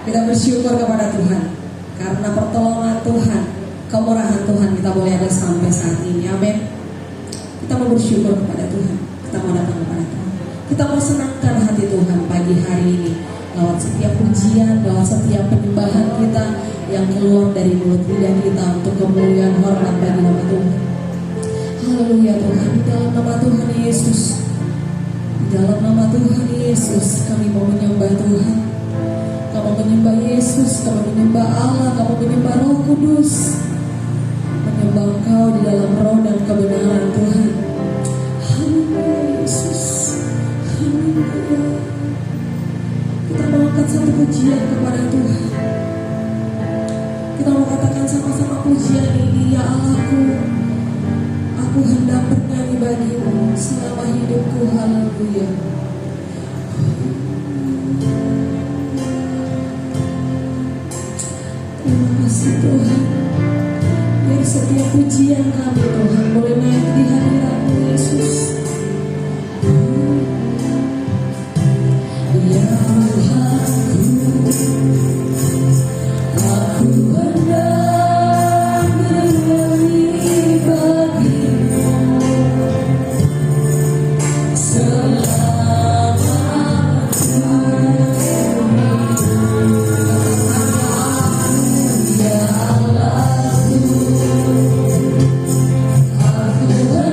Kita bersyukur kepada Tuhan karena pertolongan Tuhan, kemurahan Tuhan kita boleh ada sampai saat ini. Amin. Kita mau bersyukur kepada Tuhan. Kita mau datang kepada Tuhan. Kita mau senangkan hati Tuhan pagi hari ini lewat setiap pujian, lewat setiap penyembahan kita yang keluar dari mulut lidah kita untuk kemuliaan hormat bagi nama Tuhan. Haleluya Tuhan, di dalam nama Tuhan Yesus, di dalam nama Tuhan Yesus kami mau menyembah Tuhan. Kamu menyembah Yesus, kamu menyembah Allah, kamu menyembah Roh Kudus, menyembah Engkau di dalam roh dan kebenaran Tuhan. Haleluya Yesus, haleluya. Kita mau angkat satu pujian kepada Tuhan. Kita mau katakan sama-sama pujian ini, ya Allahku, aku hendak bernyanyi bagimu selama hidupku. Haleluya. Terima kasih Tuhan. Biar setiap pujian kami Tuhan boleh naik di hadirat-Mu Yesus. Ya Tuhanku, aku hendak bernyanyi bagimu selama ya Allahku, aku hendak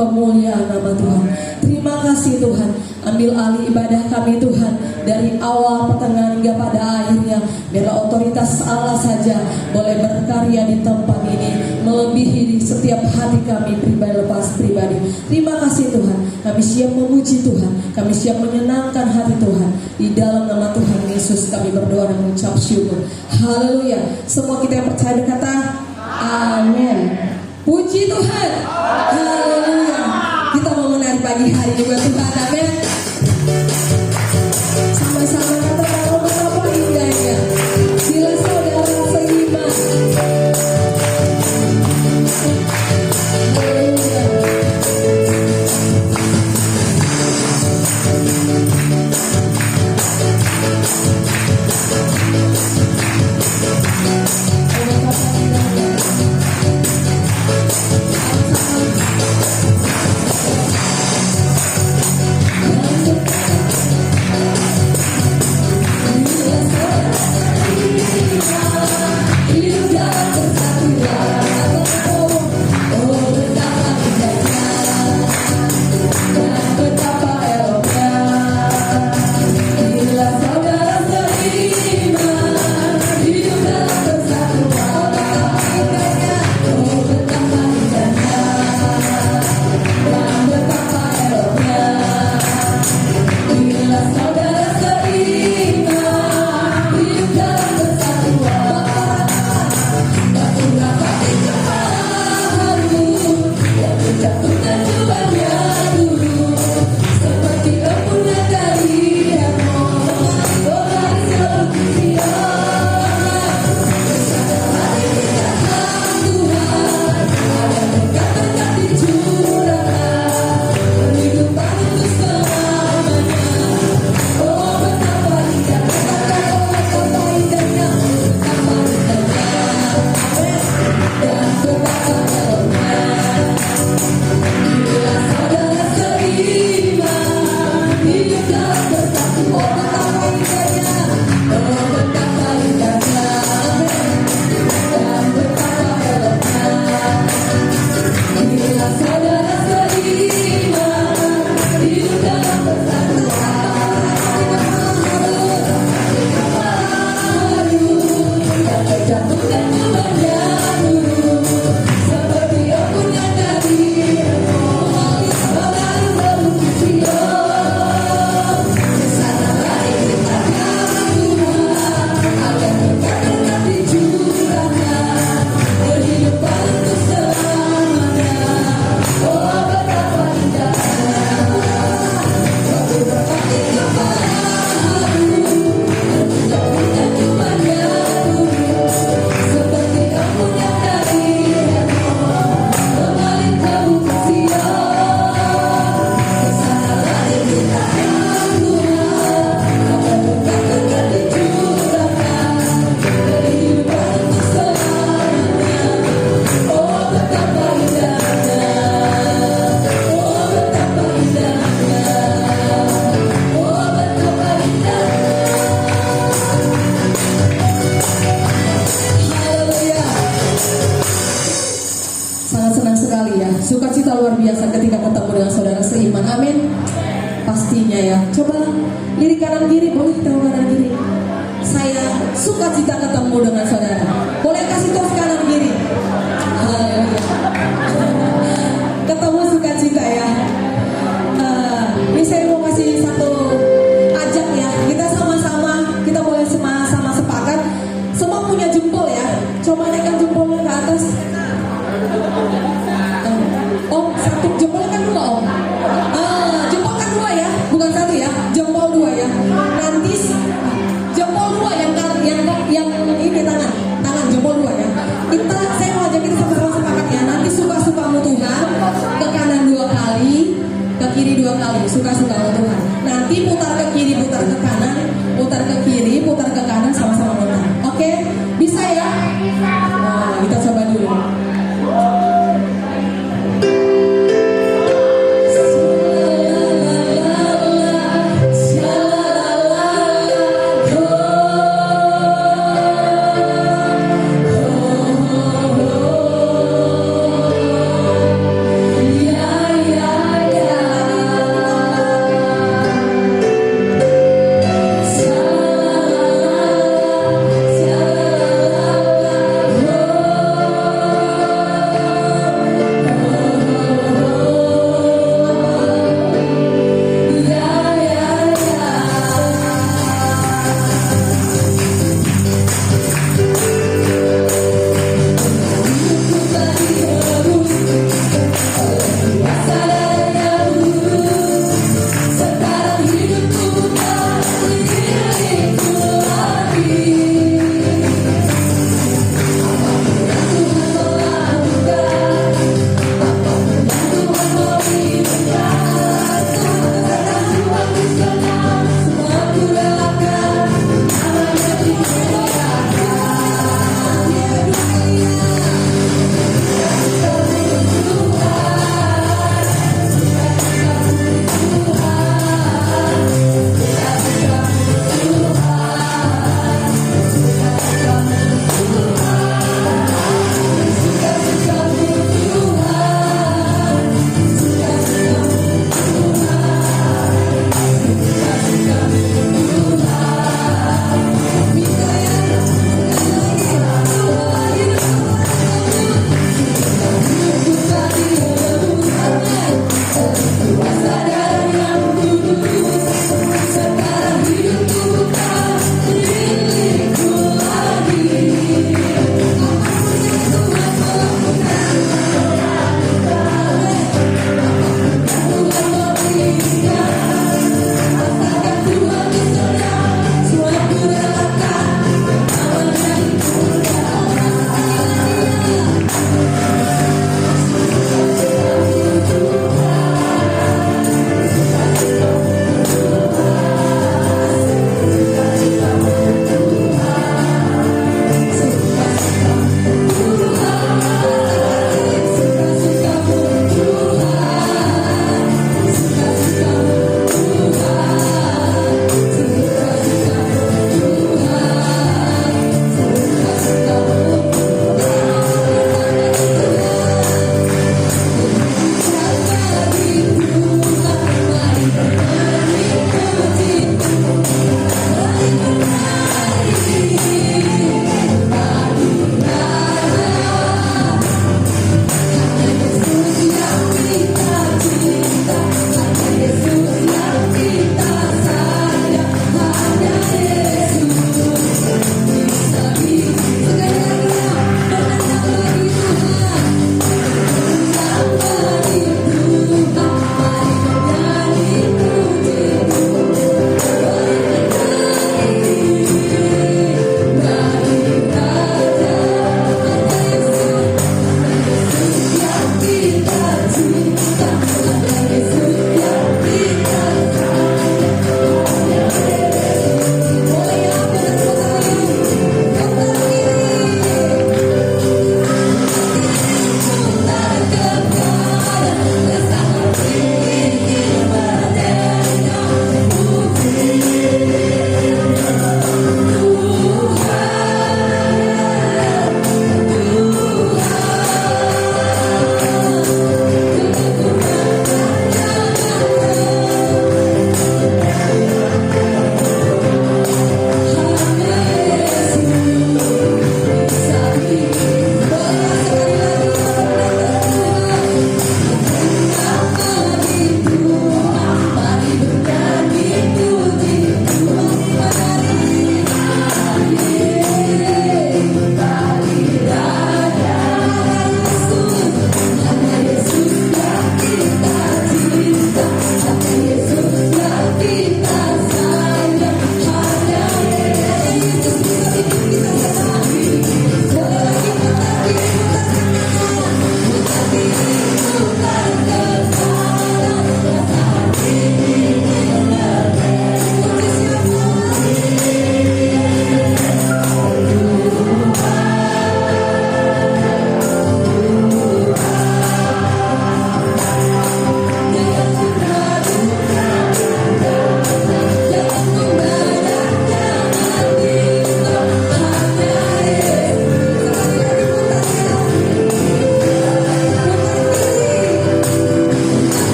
kemuliaan nama Tuhan. Terima kasih Tuhan. Ambil alih ibadah kami Tuhan, dari awal, pertengahan hingga pada akhirnya. Biarlah otoritas Allah saja boleh berkarya di tempat ini, melebihi di setiap hati kami pribadi lepas pribadi. Terima kasih Tuhan. Kami siap memuji Tuhan, kami siap menyenangkan hati Tuhan. Di dalam nama Tuhan Yesus kami berdoa dan mengucap syukur. Haleluya. Semua kita yang percaya berkata amin. Puji Tuhan. Haleluya. Kita mau menari pagi hari juga Tuhan. Amin. Sama-sama kata kalau betapa indahnya bila saudara seiman. Haleluya. Sukacita luar biasa ketika ketemu dengan saudara seiman. Amin. Pastinya ya. Coba lirik kanan kiri, boleh tahu kanan kiri. Saya sukacita ketemu dengan saudara. Boleh kasih tos kanan kiri. Haleluya. Ketemu sukacita ya. Ini saya mau kasih satu ajak ya. Kita sama-sama, kita boleh sama-sama sepakat. Semua punya jempol ya. Coba naikkan jempolnya ke atas. Om, satu jempol kan dua om. Jempol kan dua ya, bukan satu ya. Jempol dua ya. Nanti jempol dua yang ini tangan jempol dua ya. Saya mau ajak kita sama-sama sepakat ya. Nanti suka-sukamu Tuhan ke kanan 2 kali, ke kiri 2 kali. Suka-sukamu Tuhan. Nanti putar ke kiri, putar ke kanan, putar ke kiri, putar ke kanan, sama-sama putar. Oke, bisa ya? Nah, kita coba dulu. Yeah, yeah.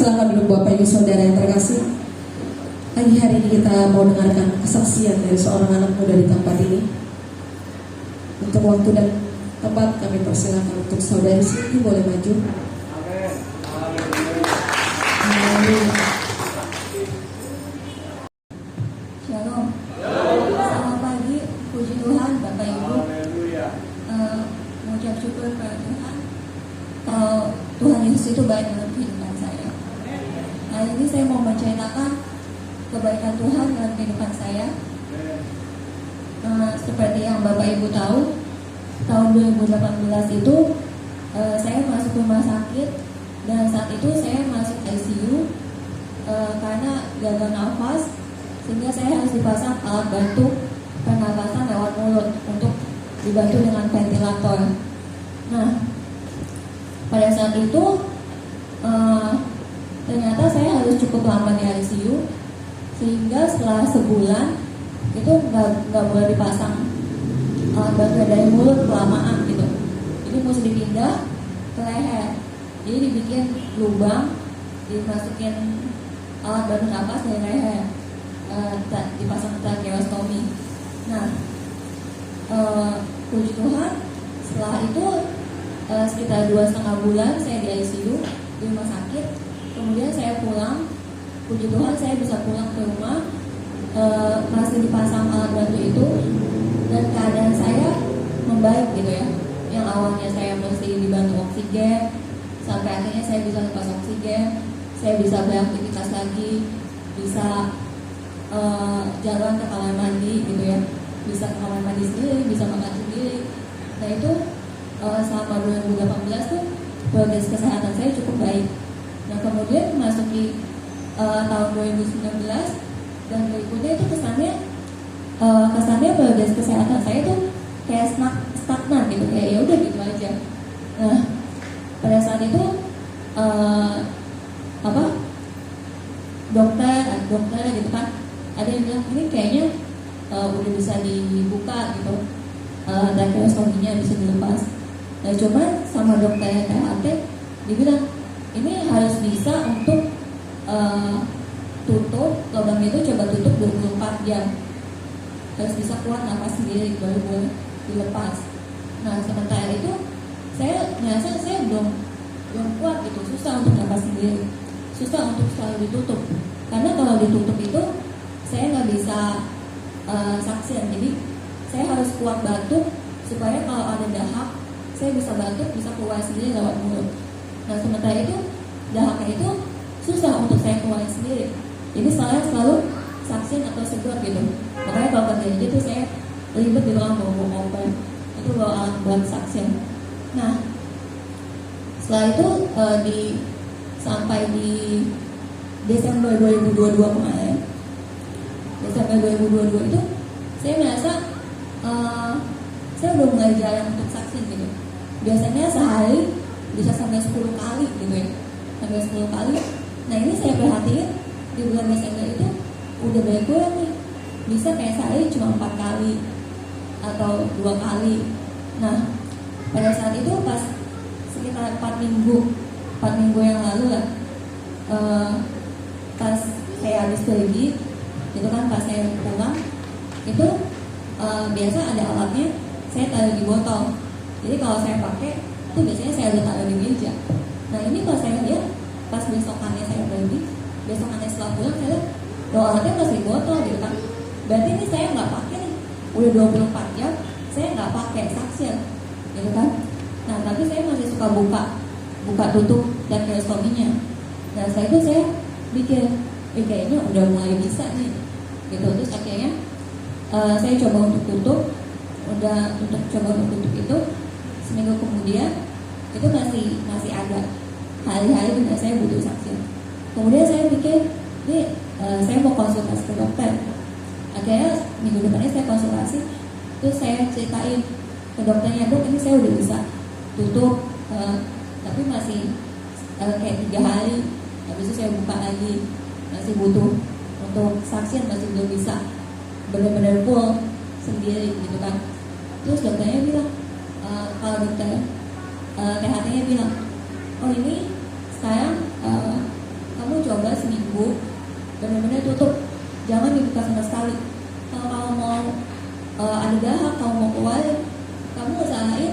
Silakan duduk Bapak Ibu Saudara yang terkasih. Pagi hari ini kita mau dengarkan kesaksian dari seorang anak muda di tempat ini. Untuk waktu dan tempat kami persilakan untuk saudari Cindy boleh maju. Amin. Shalom. Selamat pagi, puji Tuhan, Bapak Ibu. Mengucap syukur kepada Tuhan. Tuhan Yesus itu baik dalam kehidupan saya. Hari ini saya mau menceritakan kebaikan Tuhan dalam kehidupan saya. Seperti yang Bapak Ibu tahu, tahun 2018 itu saya masuk rumah sakit dan saat itu saya masuk ICU karena gagal nafas, sehingga saya harus dipasang alat bantu pernapasan lewat mulut untuk dibantu dengan ventilator. Nah, pada saat itu ternyata saya harus cukup lama di ICU, sehingga setelah sebulan itu nggak boleh dipasang alat bantu dari mulut kelamaan gitu. Jadi mesti dipindah ke leher. Jadi dibikin lubang, dimasukin alat bantu napas dari leher, dipasang tracheostomy. Nah, puji Tuhan, setelah itu sekitar 2,5 bulan saya di ICU di rumah sakit. Kemudian saya pulang. Puji Tuhan saya bisa pulang ke rumah, masih dipasang alat bantu itu, dan keadaan saya membaik gitu ya. Yang awalnya saya mesti dibantu oksigen, sampai akhirnya saya bisa lepas oksigen, saya bisa beraktivitas lagi, bisa jalan ke kamar mandi gitu ya, bisa ke kamar mandi sendiri, bisa makan sendiri. Nah itu selama 2018 tuh progres kesehatan saya cukup baik. Nah kemudian memasuki tahun 2019 dan berikutnya itu kesannya progres kesehatan saya tuh kayak stagnan gitu, kayak ya udah gitu aja. Nah pada saat itu dokter gitu kan, ada yang bilang ini kayaknya udah bisa dibuka gitu, tracheostominya bisa dilepas. Nah cuman sama dokter THT dibilang ini harus bisa untuk tutup lubang itu, coba tutup 24 jam, harus bisa kuat nafas sendiri baru boleh dilepas. Nah sementara itu saya merasa saya belum kuat gitu, susah untuk nafas sendiri, susah untuk selalu ditutup, karena kalau ditutup itu saya nggak bisa suction. Jadi saya harus kuat batuk supaya kalau ada dahak saya bisa batuk, bisa keluar sendiri lewat mulut. Nah sementara itu dahaknya itu susah untuk saya keluar sendiri, jadi saya selalu suction atau sedot gitu. Makanya kalau terjadi itu saya ribet di ruang bawa open, itu bawa alat buat suction. Nah setelah itu sampai di Desember 2022 kemarin, Desember 2022 itu saya merasa saya udah mulai jarang untuk suction gitu. Biasanya sehari bisa sampai 10 kali gitu ya, sampai 10 kali. Nah ini saya perhatiin di bulan Desember itu udah berkurang nih, bisa kayak sehari cuma 4 kali atau 2 kali. Nah pada saat itu pas sekitar 4 minggu yang lalu lah, pas saya habis pergi itu kan, pas saya pulang itu biasa ada alatnya saya taruh di botol. Jadi kalau saya pakai itu biasanya saya udah taruh di meja. Nah ini pas saya lihat, pas besokannya saya pergi, besokannya setelah pulang saya lihat alatnya masih di botol gitu kan. Berarti ini saya nggak pakai nih, udah 24 jam saya nggak pakai suction gitu kan. Nah tapi saya masih suka buka tutup dan tracheostominya. Nah setelah itu saya pikir kayaknya udah mulai bisa nih gitu. Terus akhirnya saya coba untuk tutup, coba untuk tutup itu. Seminggu kemudian itu masih ada hari-hari dimana saya butuh suction. Kemudian saya pikir ini saya mau konsultasi ke dokter. Akhirnya minggu depannya saya konsultasi, terus saya ceritain ke dokternya, dok ini saya udah bisa tutup, tapi masih kayak 3 hari, habis itu saya buka lagi, masih butuh untuk suction, masih belum bisa benar-benar full sendiri gitu kan. Terus dokternya bilang, kalau dokter THT-nya bilang, oh ini sekarang kamu semuanya tutup, jangan dibuka sama sekali. Kalau kamu mau ada dahak, kamu mau keluar, kamu usahain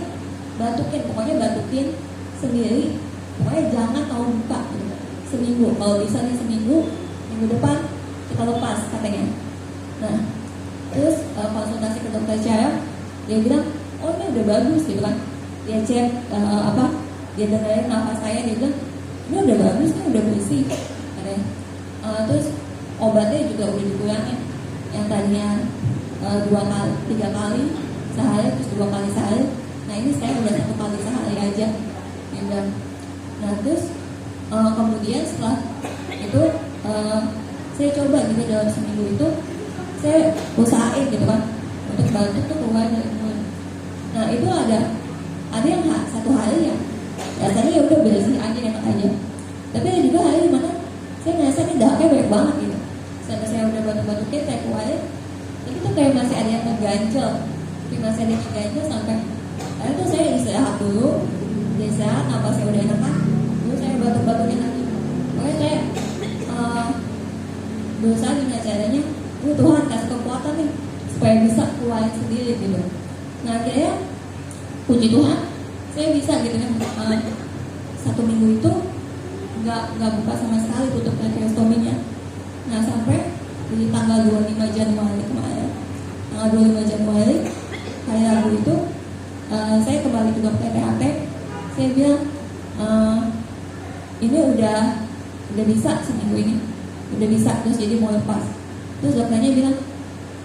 batukin, pokoknya batukin sendiri, pokoknya jangan kamu buka gitu. Seminggu, kalau bisa nih seminggu, minggu depan kita lepas katanya. Nah, terus konsultasi ke dokter Syara, dia bilang, oh ini udah bagus gitu kan. Dia cek dia dengerin nafas saya, dia bilang ini udah bagus, ini udah bersih katanya. Terus obatnya juga udah dikurangin, yang tadinya 3 kali sehari, terus 2 kali sehari. Nah ini saya udah 1 kali sehari aja, dia bilang. Nah terus kemudian setelah itu saya coba gitu dalam seminggu itu saya usahain gitu kan untuk bantu tuh keluar dari mulut. Nah itu ada yang satu hari ya rasanya ya udah bersih aja, enak aja. Tapi ada juga hari dimana saya ngerasa ini dahaknya banyak banget gitu. Sampai saya udah batu-batukin, saya keluarin, tapi tuh kayak masih ada yang ngeganjel, sampai akhirnya tuh saya istirahat dulu, nafas saya udah enakan, terus saya batu-batukin lagi. Pokoknya saya berusaha gimana caranya, Tuhan kasih kekuatan nih supaya bisa keluarin sendiri gitu. Nah akhirnya puji Tuhan saya bisa gitu kan, 1 minggu itu nggak buka sama sekali tutup tracheostominya. Nah sampai di tanggal 25 Januari kemarin, tanggal 25 Januari hari Rabu itu saya kembali ke dokter THT. Saya bilang ini udah bisa seminggu ini, udah bisa, terus jadi mau lepas. Terus dokternya bilang,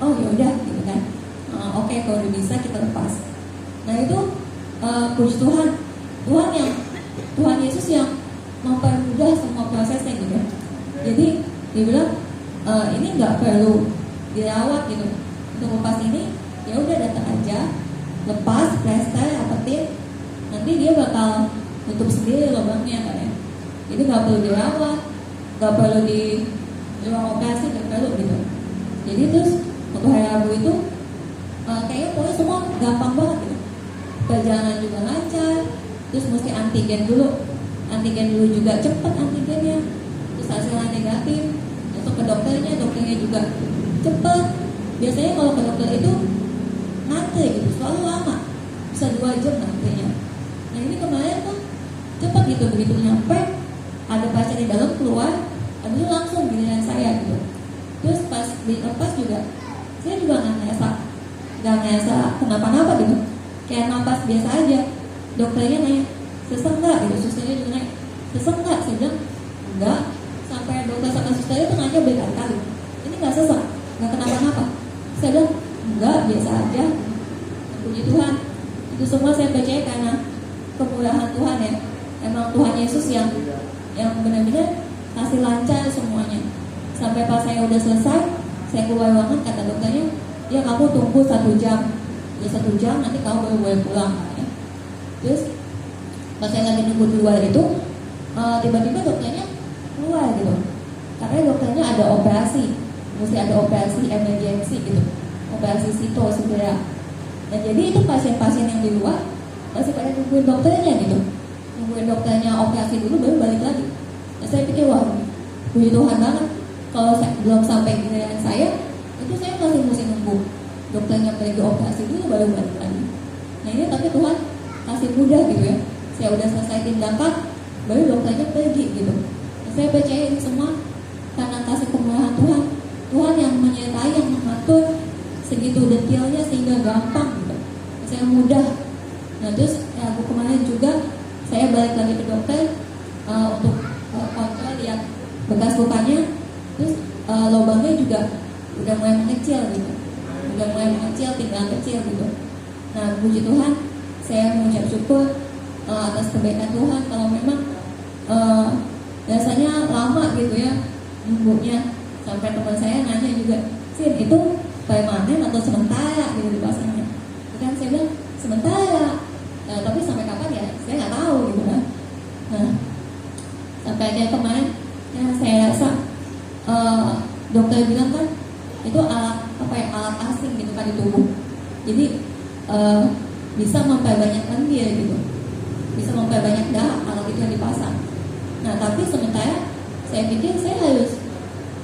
oh ya udah gitu kan, oke, kalau udah bisa kita lepas. Nah itu puji Tuhan, Tuhan Yesus yang mempermudah semua prosesnya gitu. Jadi dia bilang ini nggak perlu dirawat gitu, untuk lepas ini ya udah datang aja, lepas plester, rapetin, nanti dia bakal tutup sendiri lubangnya katanya. Jadi nggak perlu dirawat, nggak perlu di ruang operasi, nggak perlu gitu. Jadi terus waktu hari Rabu itu kayaknya pokoknya semua gampang banget gitu. Perjalanan juga lancar, terus mesti antigen dulu juga cepet antigennya, terus hasilnya negatif, masuk ke dokternya juga cepet. Biasanya kalau ke dokter itu ngantri gitu, selalu lama, bisa 2 jam nantinya. Nah ini kemarin tuh cepet gitu, begitu nyampe ada pasien di dalam keluar, habis itu langsung giliran saya gitu. Terus pas dilepas juga, saya juga nggak ngerasa kenapa-napa gitu, kayak napas biasa aja. Dokternya nanya, sesek nggak gitu, susternya juga nanya, sesek nggak? Saya bilang enggak. Sampai dokter sama susternya tuh nanya berkali-kali, ini nggak sesek, nggak kenapa-napa. Saya bilang enggak, biasa aja. Puji Tuhan, itu semua saya percaya karena kemurahan Tuhan ya. Emang Tuhan Yesus yang benar-benar kasih lancar semuanya. Sampai pas saya udah selesai, saya keluar ruangan, kata dokternya, ya kamu tunggu 1 jam, ya 1 jam nanti kamu baru boleh pulang. Terus pas saya lagi nunggu di luar itu, tiba-tiba dokternya keluar gitu, karena dokternya ada operasi, mesti ada operasi emergency gitu, operasi sito segera. Nah jadi itu pasien-pasien yang di luar masih pada nungguin dokternya gitu, nungguin dokternya operasi dulu baru balik lagi. Nah saya pikir wah, puji Tuhan banget, kalau belum sampai giliran saya, itu saya masih mesti nunggu dokternya pergi operasi dulu baru balik lagi. Nah ini tapi Tuhan kasih mudah gitu ya, saya udah selesai tindakan baru dokternya pergi gitu. Nah, saya percaya ini semua karena kasih kemurahan Tuhan, Tuhan yang menyertai, yang mengatur segitu detailnya sehingga gampang gitu, saya mudah. Nah terus aku kemarin juga saya balik lagi ke dokter untuk kontrol lihat bekas lukanya, terus lubangnya juga udah mulai mengecil gitu, tinggal kecil gitu. Nah puji Tuhan, saya mengucap syukur atas kebaikan Tuhan. Kalau memang rasanya lama gitu ya nunggunya, sampai teman saya nanya juga, Sin itu permanen atau sementara gitu dipasangnya? Kan saya bilang sementara, tapi sampai kapan ya saya nggak tahu gitu kan. Nah sampai akhirnya kemarin ya saya rasa dokter bilang kan itu alat asing gitu kan di tubuh, jadi bisa memperbanyak lendir gitu, bisa memperbanyak dahak alat itu yang dipasang. Nah tapi sementara saya pikir saya harus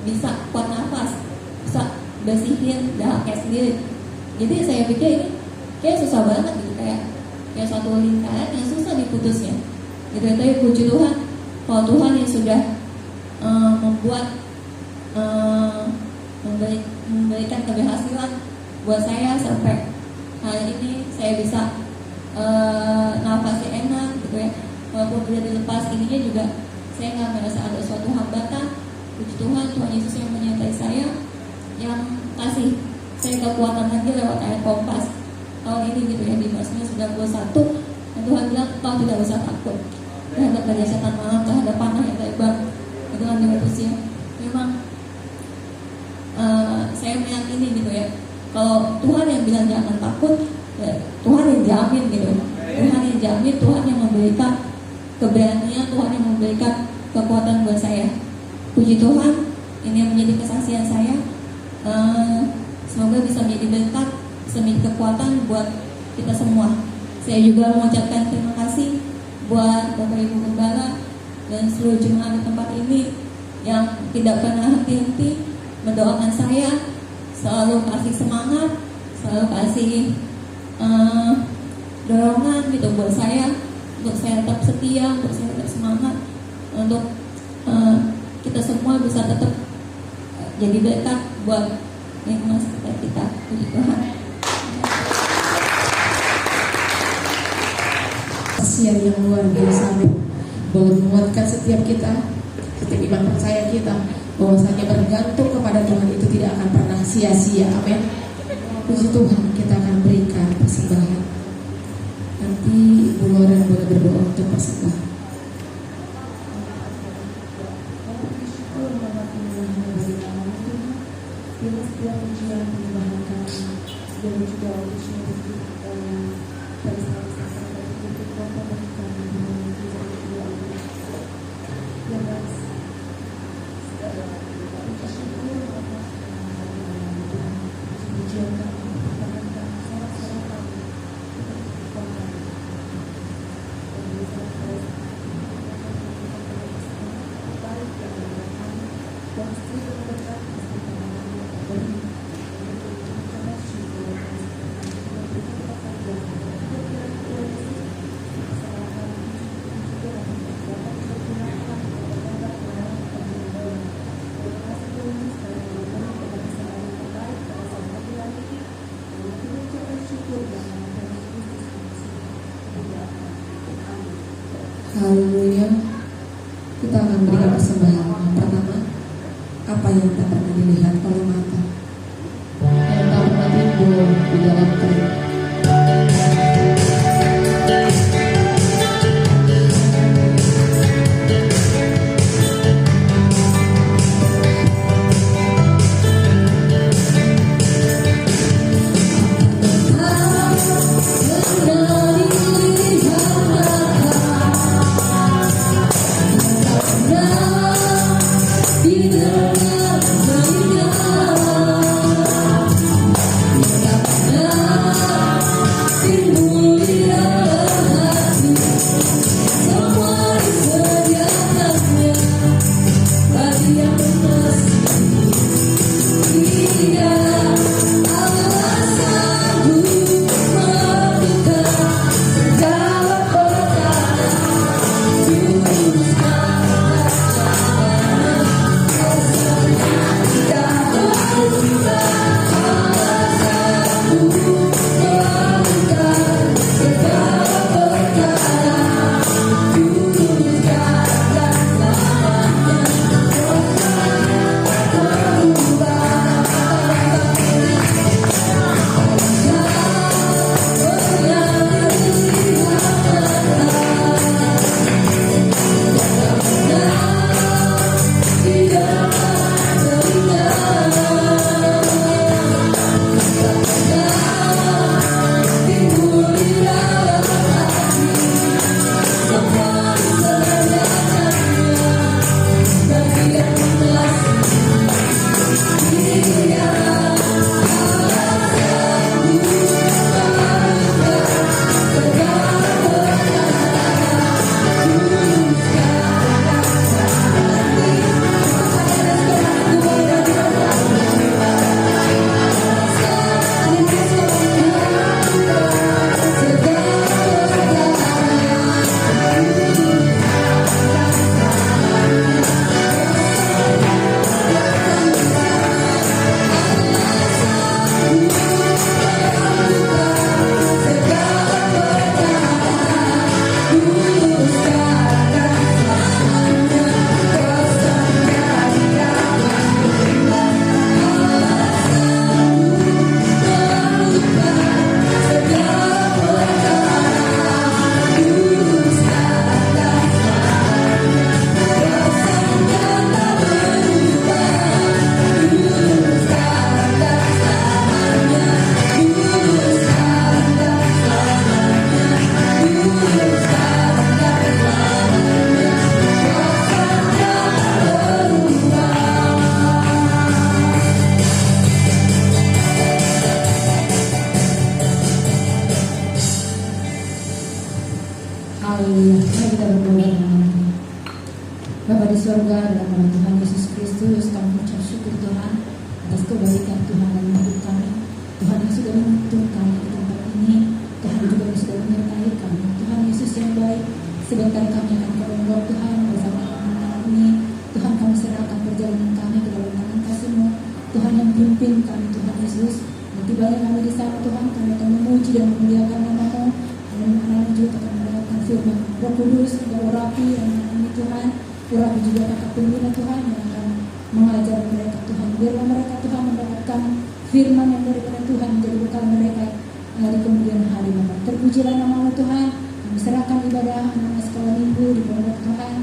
bisa kuat nafas, bisa bersihin dahaknya sendiri. Jadi saya pikir ini kayak susah banget gitu, kayak suatu lingkaran yang susah diputusnya. Gitu. Tapi puji Tuhan, kalau Tuhan yang sudah membuat memberikan keberhasilan buat saya sampai hari ini saya bisa nafasnya enak gitu ya. Walaupun udah dilepas ininya juga saya nggak merasa ada suatu hambatan. Puji Tuhan, Tuhan Yesus yang menyertai saya, yang kasih saya kekuatan lagi lewat ayat Kompas tahun ini gitu ya, di Mazmur 91. Dan Tuhan bilang kau tidak usah takut terhadap raja setan malam, terhadap panah yang terbang itu kan usia. Memang saya meyakini gitu ya, kalau Tuhan yang bilang jangan takut, ya, Tuhan yang jamin gitu. Tuhan yang jamin, Tuhan yang memberikan keberanian, Tuhan yang memberikan kekuatan buat saya. Puji Tuhan, ini yang menjadi kesaksian saya. Semoga bisa menjadi berkat, bisa menjadi kekuatan buat kita semua. Saya juga mengucapkan terima kasih buat Bapak Ibu Gembala dan seluruh jemaat di tempat ini yang tidak pernah henti-henti mendoakan saya, selalu kasih semangat, selalu kasih dorongan gitu buat saya, untuk saya tetap setia, untuk saya tetap semangat, untuk kita semua bisa tetap jadi berkat buat lingkungan sekitar kita. Puji Tuhan. Kasihan yang luar biasa, bahwa menguatkan setiap kita, setiap iman percaya kita, bahwasanya bergantung kepada Tuhan itu tidak akan pernah sia-sia. Amin. Puji Tuhan, kita akan berikan persembahan. Nanti Ibu Loren boleh berdoa untuk persembahan. Haleluya. Kita akan berikan persembahan. Yang pertama, apa yang tak pernah dilihat oleh mata, yang tak pernah timbul di dalam telinga. Di tengah kebaikan Tuhan dalam hidup kami. Tuhan yang sudah menuntun kami di tempat ini, Tuhan juga yang sudah menyertai kami. Tuhan Yesus yang baik, sebentar kami akan ke Lembok Tuhan bersama anak-anak ini. Tuhan kami serahkan perjalanan kami ke dalam tangan kasih-Mu. Tuhan yang pimpin kami Tuhan Yesus. Nanti banyak kami di sana Tuhan, kami akan memuji dan memuliakan nama-Mu. Dan anak-anak juga akan mendapatkan firman Roh Kudus, dan urapi anak-anak ini Tuhan. Urapi juga kakak pembina Tuhan yang akan mengajar mereka Tuhan. Biarlah mereka Tuhan mendapatkan firman yang daripada Tuhan menjadi bekal mereka di kemudian hari Bapak. Terpujilah nama-Mu Tuhan. Kami serahkan ibadah anak-anak sekolah minggu di pondok Tuhan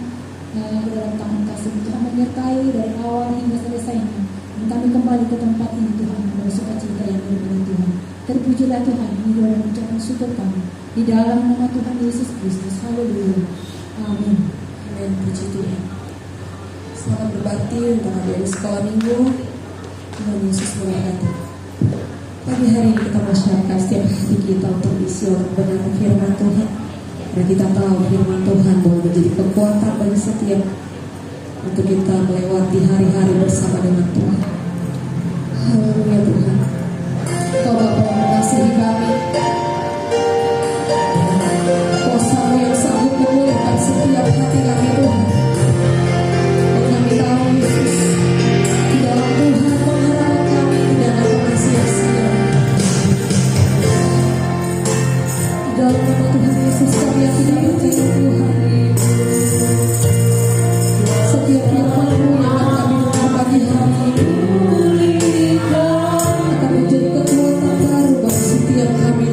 dalam tangan kasih Tuhan, menyertai dari awal hingga selesainya. Dan kami kembali ke tempat ini Tuhan dengan sukacita yang berbeda Tuhan. Terpujilah Tuhan, ini doa dan ucapan syukur kami di dalam nama Tuhan Yesus Kristus. Haleluya. Amin. Amin. Puji Tuhan. Selamat berbakti untuk adik-adik sekolah minggu. Tuhan Yesus memberkati. Pagi hari ini kita masyarakat setiap hati kita untuk isi oleh kebenaran firman Tuhan. Karena kita tahu firman Tuhan boleh menjadi kekuatan bagi setiap untuk kita melewati hari-hari bersama dengan Tuhan. Haleluya Tuhan. Kau Bapa yang mengasihi kami, kuasa-Mu yang sanggup memulihkan setiap hati kami Tuhan. Dan kami tahu Yesus, di dalam Tuhan pengharapan kami tidak akan pernah sia-sia. Di dalam nama Tuhan Yesus kami yang tidak percaya Tuhan, setiap firman-Mu yang akan kami dengar pagi hari ini akan menjadi kekuatan baru bagi setiap kami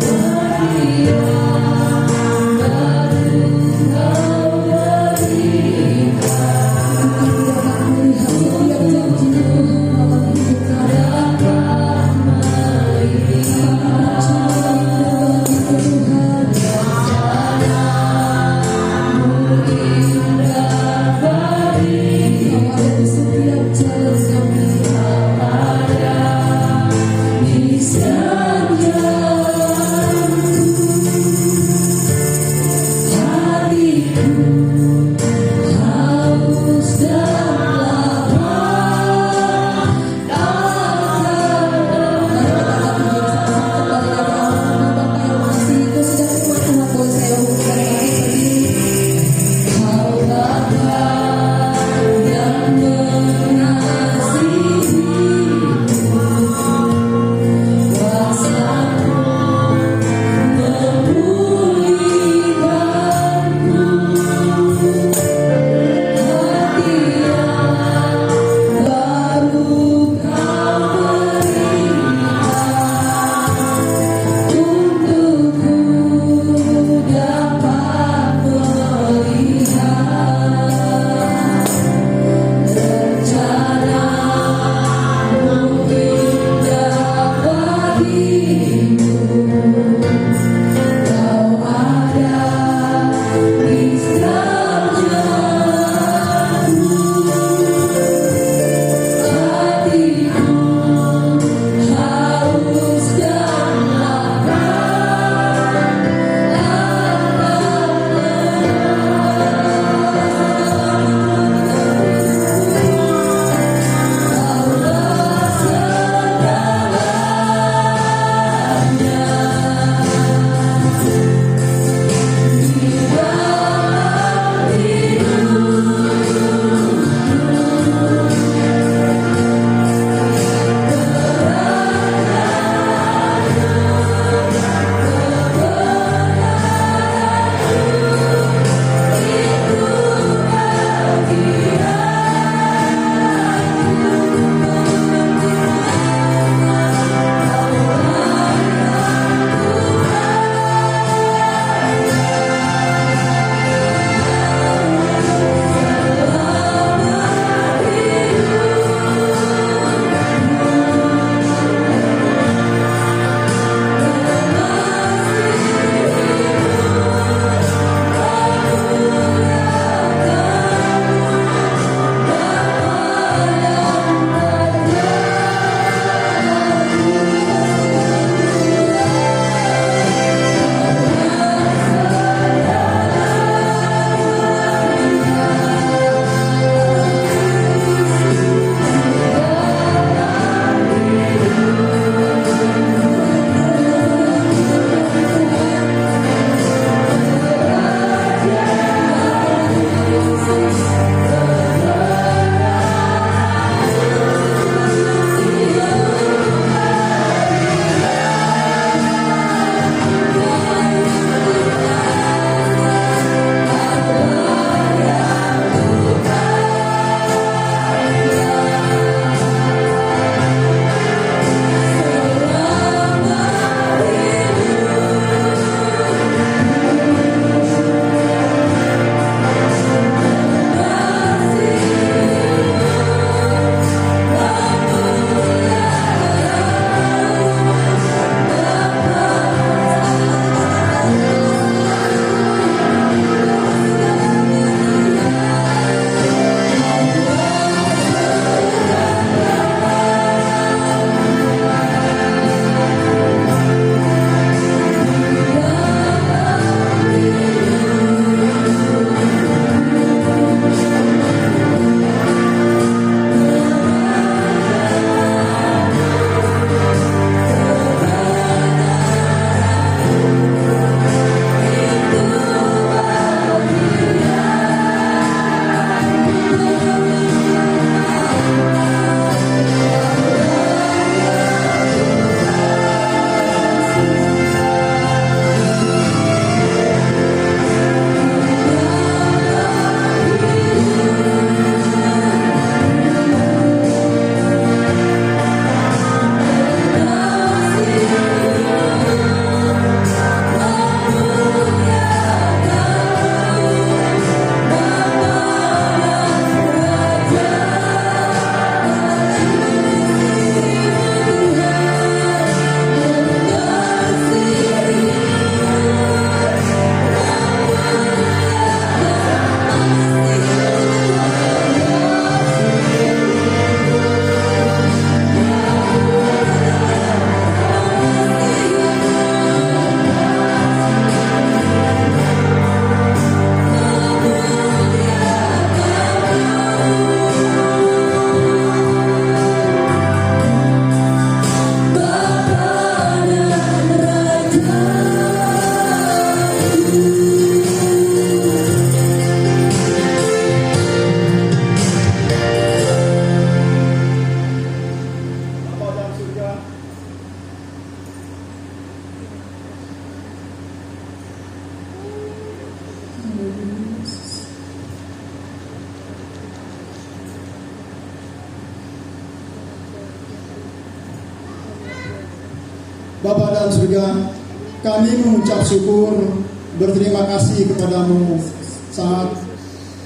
Bapa dalam surga, kami mengucap syukur, berterima kasih kepadamu saat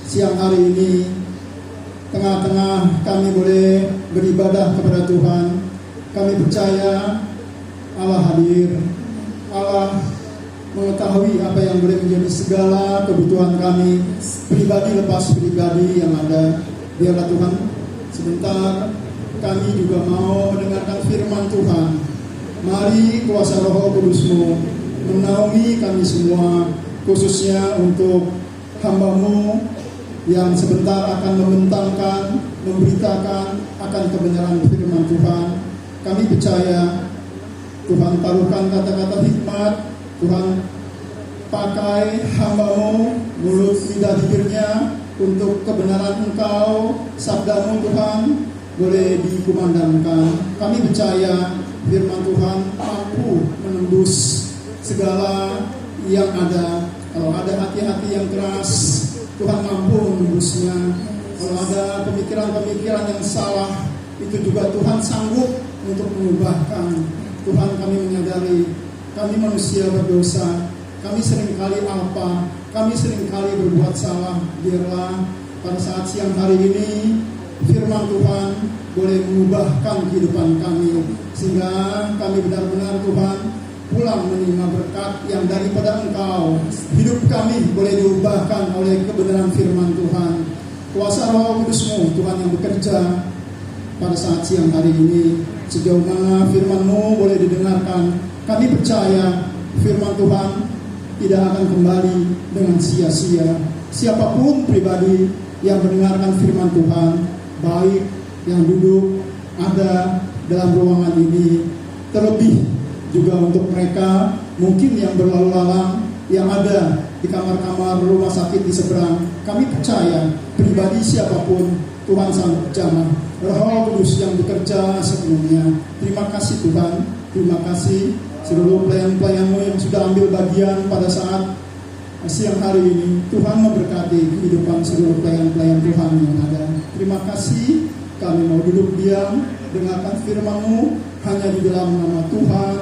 siang hari ini, tengah-tengah kami boleh beribadah kepada Tuhan. Kami percaya Allah hadir, Allah mengetahui apa yang boleh menjadi segala kebutuhan kami, pribadi lepas pribadi yang ada. Biarlah Tuhan, sebentar kami juga mau mendengarkan firman Tuhan. Mari kuasa Roh Kudus-Mu menaungi kami semua, khususnya untuk hamba-Mu yang sebentar akan membentangkan, memberitakan akan kebenaran firman Tuhan. Kami percaya Tuhan taruhkan kata-kata hikmat, Tuhan pakai hamba-Mu, mulut lidah bibirnya untuk kebenaran Engkau, sabda-Mu Tuhan boleh dikumandangkan. Kami percaya firman Tuhan mampu menembus segala yang ada. Kalau ada hati-hati yang keras, Tuhan mampu menembusnya. Kalau ada pemikiran-pemikiran yang salah, itu juga Tuhan sanggup untuk mengubahkan. Tuhan, kami menyadari kami manusia berdosa, kami seringkali alpa, kami seringkali berbuat salah. Biarlah pada saat siang hari ini firman Tuhan boleh mengubahkan kehidupan kami, sehingga kami benar-benar Tuhan pulang menerima berkat yang daripada Engkau. Hidup kami boleh diubahkan oleh kebenaran firman Tuhan. Kuasa Roh Kudus-Mu Tuhan yang bekerja pada saat siang hari ini, sejauh mana firman-Mu boleh didengarkan. Kami percaya firman Tuhan tidak akan kembali dengan sia-sia. Siapapun pribadi yang mendengarkan firman Tuhan, baik yang duduk ada dalam ruangan ini, terlebih juga untuk mereka mungkin yang berlalu lalang, yang ada di kamar-kamar rumah sakit di seberang. Kami percaya pribadi siapapun Tuhan sanggup jamah. Roh Kudus yang bekerja sepenuhnya. Terima kasih Tuhan, terima kasih seluruh pelayan-pelayan-Mu yang sudah ambil bagian pada saat siang hari ini. Tuhan memberkati kehidupan seluruh pelayan-pelayan Tuhan yang ada. Terima kasih. Kami mau duduk diam, dengarkan firman-Mu hanya di dalam nama Tuhan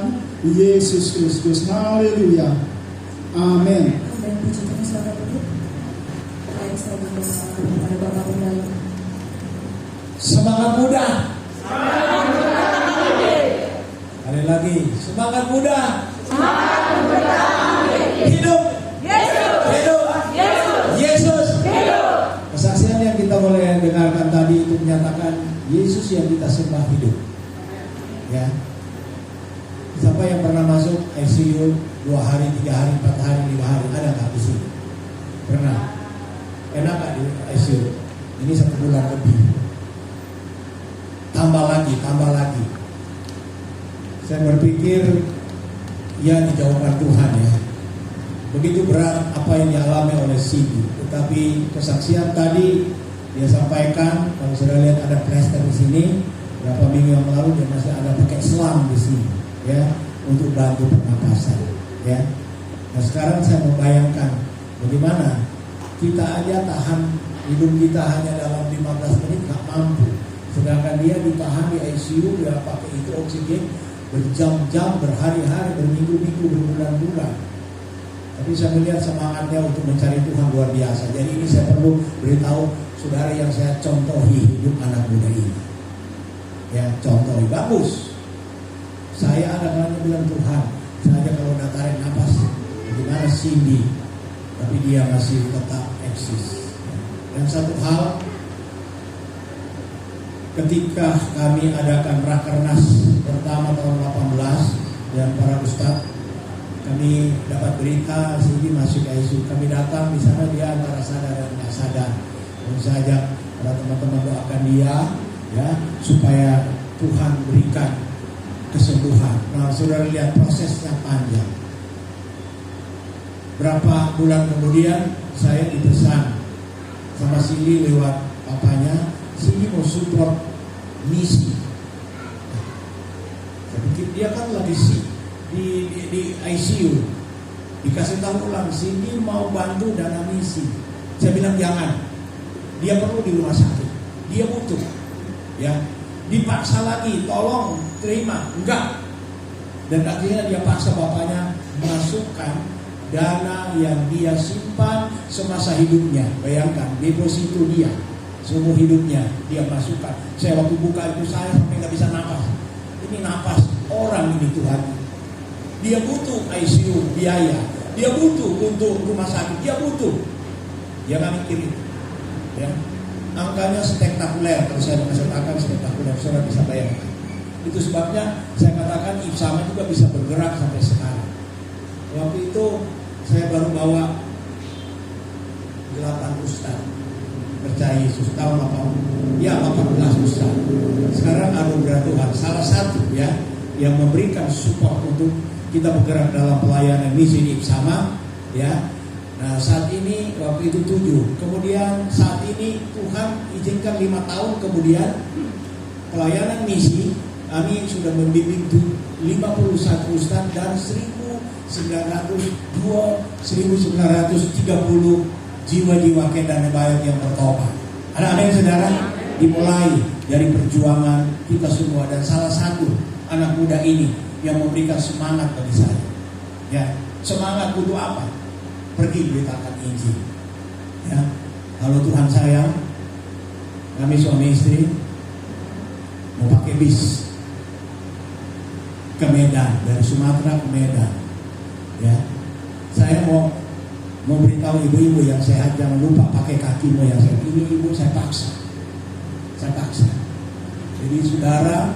Yesus Kristus. Haleluya. Amin. Dan puji Tuhan, selamat duduk. Baik, saya berdoa kepada Bapak Pendala. Semangat muda. Kali lagi, semangat muda. Hidup. Hidup. Yesus. Kesaksian yang kita boleh dengarkan tadi itu menyatakan Yesus yang kita sembah hidup. Ya. Siapa yang pernah masuk ICU 2 hari, 3 hari, 4 hari, 5 hari? Ada nggak di sini? Pernah? Enak nggak di ICU? Ini 1 bulan lebih. Tambah lagi. Saya berpikir ya dijauhkan Tuhan ya. Begitu berat apa yang dialami oleh Cindy. Tetapi kesaksian tadi dia sampaikan, kalau sudah lihat ada plester di sini, berapa minggu yang lalu dia masih ada pakai selang di sini, ya, untuk bantu pernapasan, ya. Nah sekarang saya membayangkan bagaimana kita aja tahan hidup kita hanya dalam 15 menit nggak mampu, sedangkan dia ditahan di ICU, dia pakai itu oksigen berjam-jam, berhari-hari, berminggu-minggu, berbulan-bulan. Tapi saya melihat semangatnya untuk mencari Tuhan luar biasa. Jadi ini saya perlu beritahu saudara yang saya contohi hidup anak muda ini. Ya, contohi bagus. Saya ada bilang Tuhan, saya kalau udah tarik nafas, bagaimana Cindy, tapi dia masih tetap eksis. Dan satu hal, ketika kami adakan rakernas pertama tahun 18 dan para ustadz, kami dapat berita Cindy masuk ICU. Kami datang di sana, dia antara sadar dan tidak sadar. Dan saya ajak para teman-teman doakan dia, ya, supaya Tuhan berikan kesembuhan. Nah, saudara lihat prosesnya panjang. Berapa bulan kemudian saya dipesan sama Cindy lewat papanya, Cindy mau support misi. Saya pikir dia kan lagi di ICU, dikasih tahu ulang Cindy mau bantu dana misi. Saya bilang jangan, dia perlu di rumah sakit, dia butuh, ya. Dipaksa lagi, tolong terima, enggak. Dan akhirnya dia paksa bapaknya masukkan dana yang dia simpan semasa hidupnya. Bayangkan, deposito dia seumur hidupnya dia masukkan. Saya waktu buka itu saya sampai nggak bisa napas. Ini napas orang ini Tuhan. Dia butuh ICU biaya, dia butuh untuk rumah sakit, dia butuh. Dia nggak mikirin, ya. Angkanya spektakuler, kalau saya mengatakan spektakuler, saudara bisa bayangkan. Itu sebabnya saya katakan Ipsama juga bisa bergerak sampai sekarang. Waktu itu saya baru bawa 8 ustaz percaya Yesus, tahun 18 ustaz. Sekarang anugerah Tuhan, salah satu ya yang memberikan support untuk kita bergerak dalam pelayanan misi di Ipsama, ya. Nah saat ini waktu itu 7, kemudian saat ini Tuhan izinkan 5 tahun kemudian pelayanan misi kami sudah membimbing 51 ustaz dan 1930 jiwa-jiwa Kedar Nebayot yang bertobat. Ada yang saudara dimulai dari perjuangan kita semua, dan salah satu anak muda ini yang memberikan semangat bagi saya. Ya, semangat untuk apa? Pergi beritakan Injil. Ya, kalau Tuhan sayang, kami suami istri mau pakai bis ke Medan, dari Sumatera ke Medan. Ya, saya mau memberitahu ibu-ibu yang sehat, jangan lupa pakai kakimu yang sehat. Ini ibu saya paksa. Jadi saudara,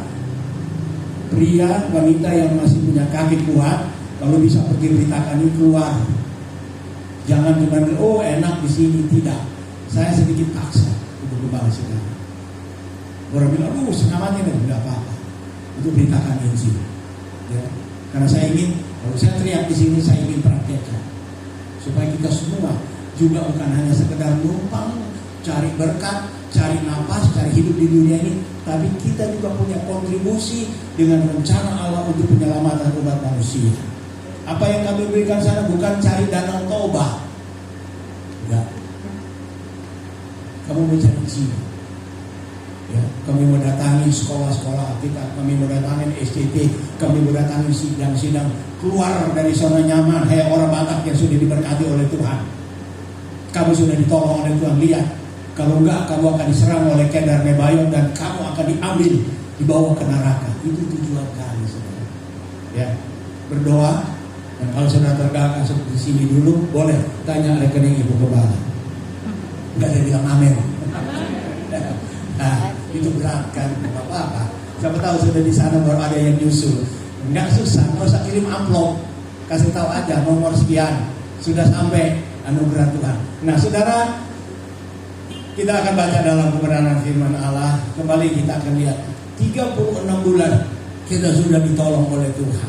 pria, wanita yang masih punya kaki kuat, kalau bisa pergi beritakan ini keluar. Jangan cuma enak di sini, tidak. Saya sedikit paksa untuk kembali sekarang. Orang bilang, setengah mati enggak apa-apa. Untuk beritakan Injil. Ya. Karena saya ingin, kalau saya teriak di sini, saya ingin praktekkan supaya kita semua juga bukan hanya sekedar numpang cari berkat, cari napas, cari hidup di dunia ini, tapi kita juga punya kontribusi dengan rencana Allah untuk penyelamatan umat manusia. Apa yang kami berikan sana bukan cari danau toba, enggak. Kamu mencari jiwa. Ya, kami mendatangi sekolah-sekolah kita, kami mendatangi SCT, kami mendatangi sidang-sidang. Keluar dari zona nyaman, hai orang Batak yang sudah diberkati oleh Tuhan. Kamu sudah ditolong oleh Tuhan, lihat. Kalau enggak, kamu akan diserang oleh Kedar Nebayot dan kamu akan diambil, dibawa ke neraka. Itu tujuan kami, saudara. Ya, berdoa. Dan kalau saudara terganggu seperti sini dulu, boleh tanya rekening ibu kepala. Enggak ada bilang amin. Nah, itu berat kan, apa-apa. Siapa tahu sudah di sana baru ada yang nyusul. Enggak susah, nggak usah kirim amplop, kasih tahu aja nomor sekian, sudah sampai anugerah Tuhan. Nah, saudara, kita akan baca dalam kebenaran firman Allah. Kembali kita akan lihat 36 bulan kita sudah ditolong oleh Tuhan.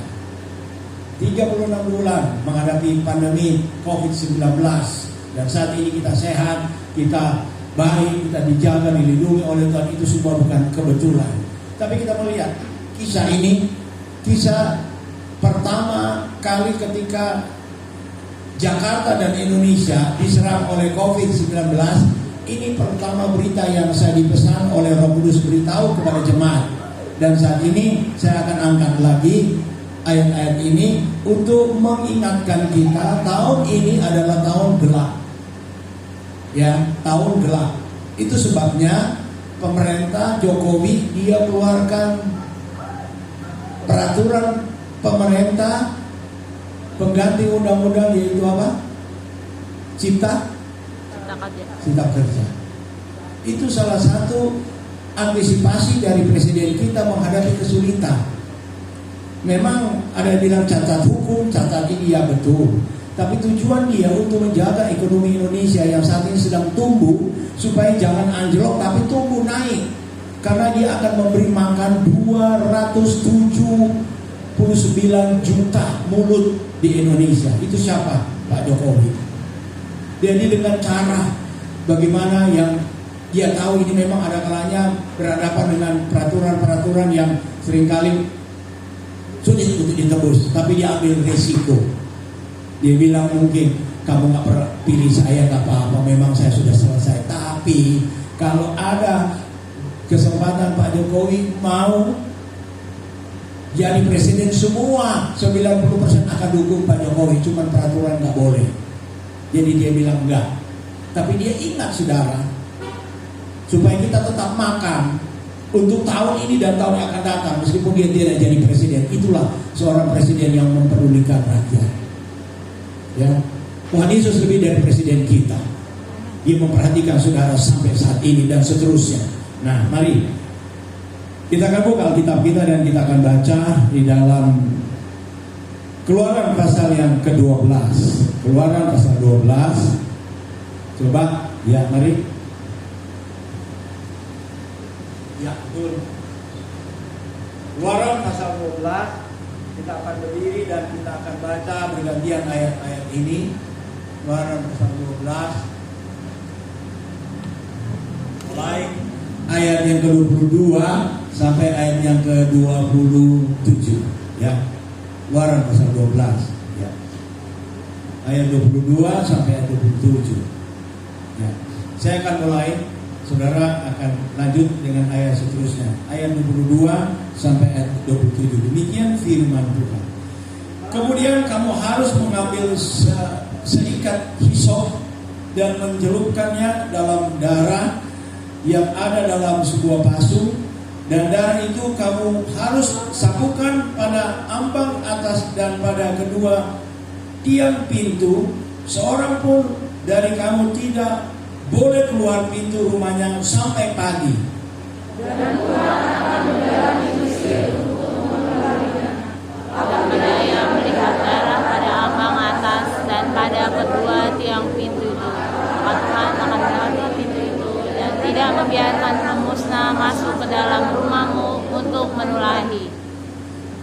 36 bulan menghadapi pandemi COVID-19, dan saat ini kita sehat, kita baik, kita dijaga, dilindungi oleh Tuhan. Itu semua bukan kebetulan. Tapi kita melihat kisah ini, kisah pertama kali ketika Jakarta dan Indonesia diserang oleh COVID-19. Ini pertama berita yang saya dipesan oleh Roh Kudus beritahu kepada jemaat. Dan saat ini saya akan angkat lagi ayat-ayat ini untuk mengingatkan kita, tahun ini adalah tahun gelap. Ya, tahun gelap. Itu sebabnya pemerintah Jokowi dia keluarkan peraturan pemerintah pengganti undang-undang, yaitu apa? Cipta Kerja. Itu salah satu antisipasi dari presiden kita menghadapi kesulitan. Memang ada yang bilang cacat hukum, cacat ini, ya betul. Tapi tujuan dia untuk menjaga ekonomi Indonesia yang saat ini sedang tumbuh, supaya jangan anjlok tapi tumbuh naik. Karena dia akan memberi makan 279 juta mulut di Indonesia. Itu siapa? Pak Jokowi. Jadi dengan cara bagaimana yang dia tahu ini memang ada kalanya berhadapan dengan peraturan-peraturan yang seringkali sulit untuk ditebus, tapi dia ambil risiko. Dia bilang mungkin kamu gak pernah pilih saya, gak apa-apa, memang saya sudah selesai. Tapi kalau ada kesempatan Pak Jokowi mau jadi presiden semua 90% akan dukung Pak Jokowi, cuman peraturan nggak boleh. Jadi dia bilang enggak. Tapi dia ingat saudara, supaya kita tetap makan untuk tahun ini dan tahun yang akan datang, meskipun dia tidak jadi presiden. Itulah seorang presiden yang mempedulikan rakyat. Ya, Tuhan Yesus lebih dari presiden kita. Dia memperhatikan saudara sampai saat ini dan seterusnya. Nah, mari kita akan buka Alkitab kita dan kita akan baca di dalam Keluaran pasal yang ke-12. Keluaran pasal 12. Coba, ya mari. Ya, betul. Keluaran pasal 12. Kita akan berdiri dan kita akan baca bergantian ayat-ayat ini. Keluaran pasal 12. Mulai ayat yang ke-22 sampai ayat yang ke-27. Ya. Keluaran pasal 12. Ya. Ayat 22 sampai ayat 27. Ya. Saya akan mulai. Saudara akan lanjut dengan ayat seterusnya. Ayat 22 sampai ayat 27. Demikian firman Tuhan. Kemudian kamu harus mengambil seikat hisop dan mencelupkannya dalam darah yang ada dalam sebuah pasu, dan darah itu kamu harus sapukan pada ambang atas dan pada kedua tiang pintu. Seorang pun dari kamu tidak boleh keluar pintu rumahnya sampai pagi. Dan Tuhan akan menjalani Mesir untuk mengelarinya. Apabila ia melihat darah pada ambang atas dan pada kedua tiang pintu itu, maka Tuhan akan menutup pintu itu dan tidak membiarkan pemusnah masuk ke dalam rumahmu untuk menulahi.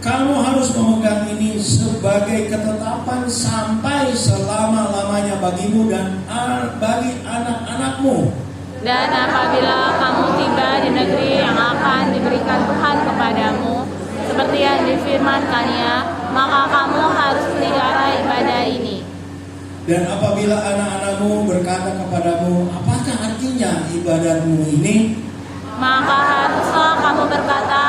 Kamu harus memegang ini sebagai ketetapan sampai selama-lamanya bagimu dan bagi anak-anakmu. Dan apabila kamu tiba di negeri yang akan diberikan Tuhan kepadamu, seperti yang difirmankannya, maka kamu harus pelihara ibadah ini. Dan apabila anak-anakmu berkata kepadamu, apakah artinya ibadahmu ini? Maka haruslah kamu berkata,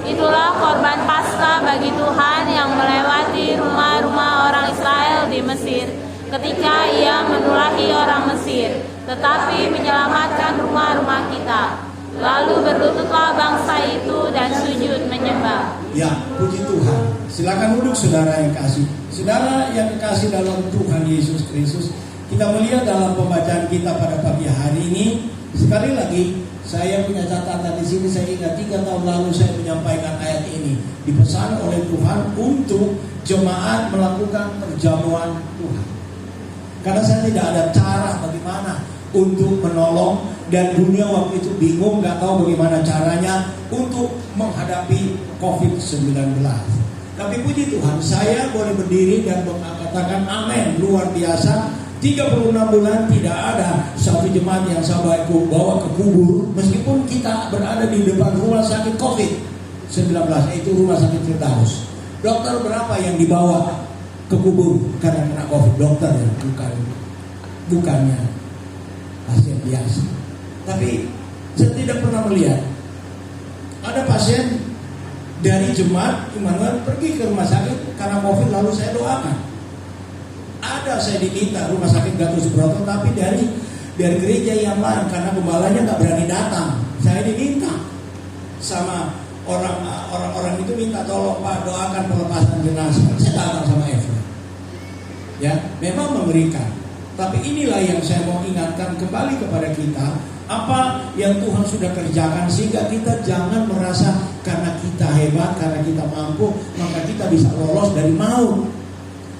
itulah korban Paskah bagi Tuhan yang melewati rumah-rumah orang Israel di Mesir ketika ia menulahi orang Mesir, tetapi menyelamatkan rumah-rumah kita. Lalu berlututlah bangsa itu dan sujud menyembah. Ya, puji Tuhan. Silakan duduk saudara yang kasih. Saudara yang kekasih dalam Tuhan Yesus Kristus, kita melihat dalam pembacaan kita pada pagi hari ini, sekali lagi saya punya catatan di sini. Saya ingat 3 tahun lalu saya menyampaikan ayat ini, dipesan oleh Tuhan untuk jemaat melakukan perjamuan Tuhan. Karena saya tidak ada cara bagaimana untuk menolong, dan dunia waktu itu bingung, nggak tahu bagaimana caranya untuk menghadapi COVID-19. Tapi puji Tuhan, saya boleh berdiri dan mengatakan amin, luar biasa. 36 bulan tidak ada satu jemaat yang saya bawa ke kubur, meskipun kita berada di depan rumah sakit COVID-19, yaitu rumah sakit Firdaus. Dokter berapa yang dibawa ke kubur karena kena COVID? Dokter ya, bukannya pasien biasa. Tapi saya tidak pernah melihat ada pasien dari jemaat Immanuel pergi ke rumah sakit karena COVID, lalu saya doakan. Ada saya diminta rumah sakit Gatot Subroto, tapi dari gereja yang lain karena gembalanya nggak berani datang. Saya diminta sama orang itu, minta tolong Pak doakan pelepasan jenazah. Saya datang sama Eva. Ya, memang mengerikan. Tapi inilah yang saya mau ingatkan kembali kepada kita, apa yang Tuhan sudah kerjakan, sehingga kita jangan merasa karena kita hebat, karena kita mampu, maka kita bisa lolos dari maut.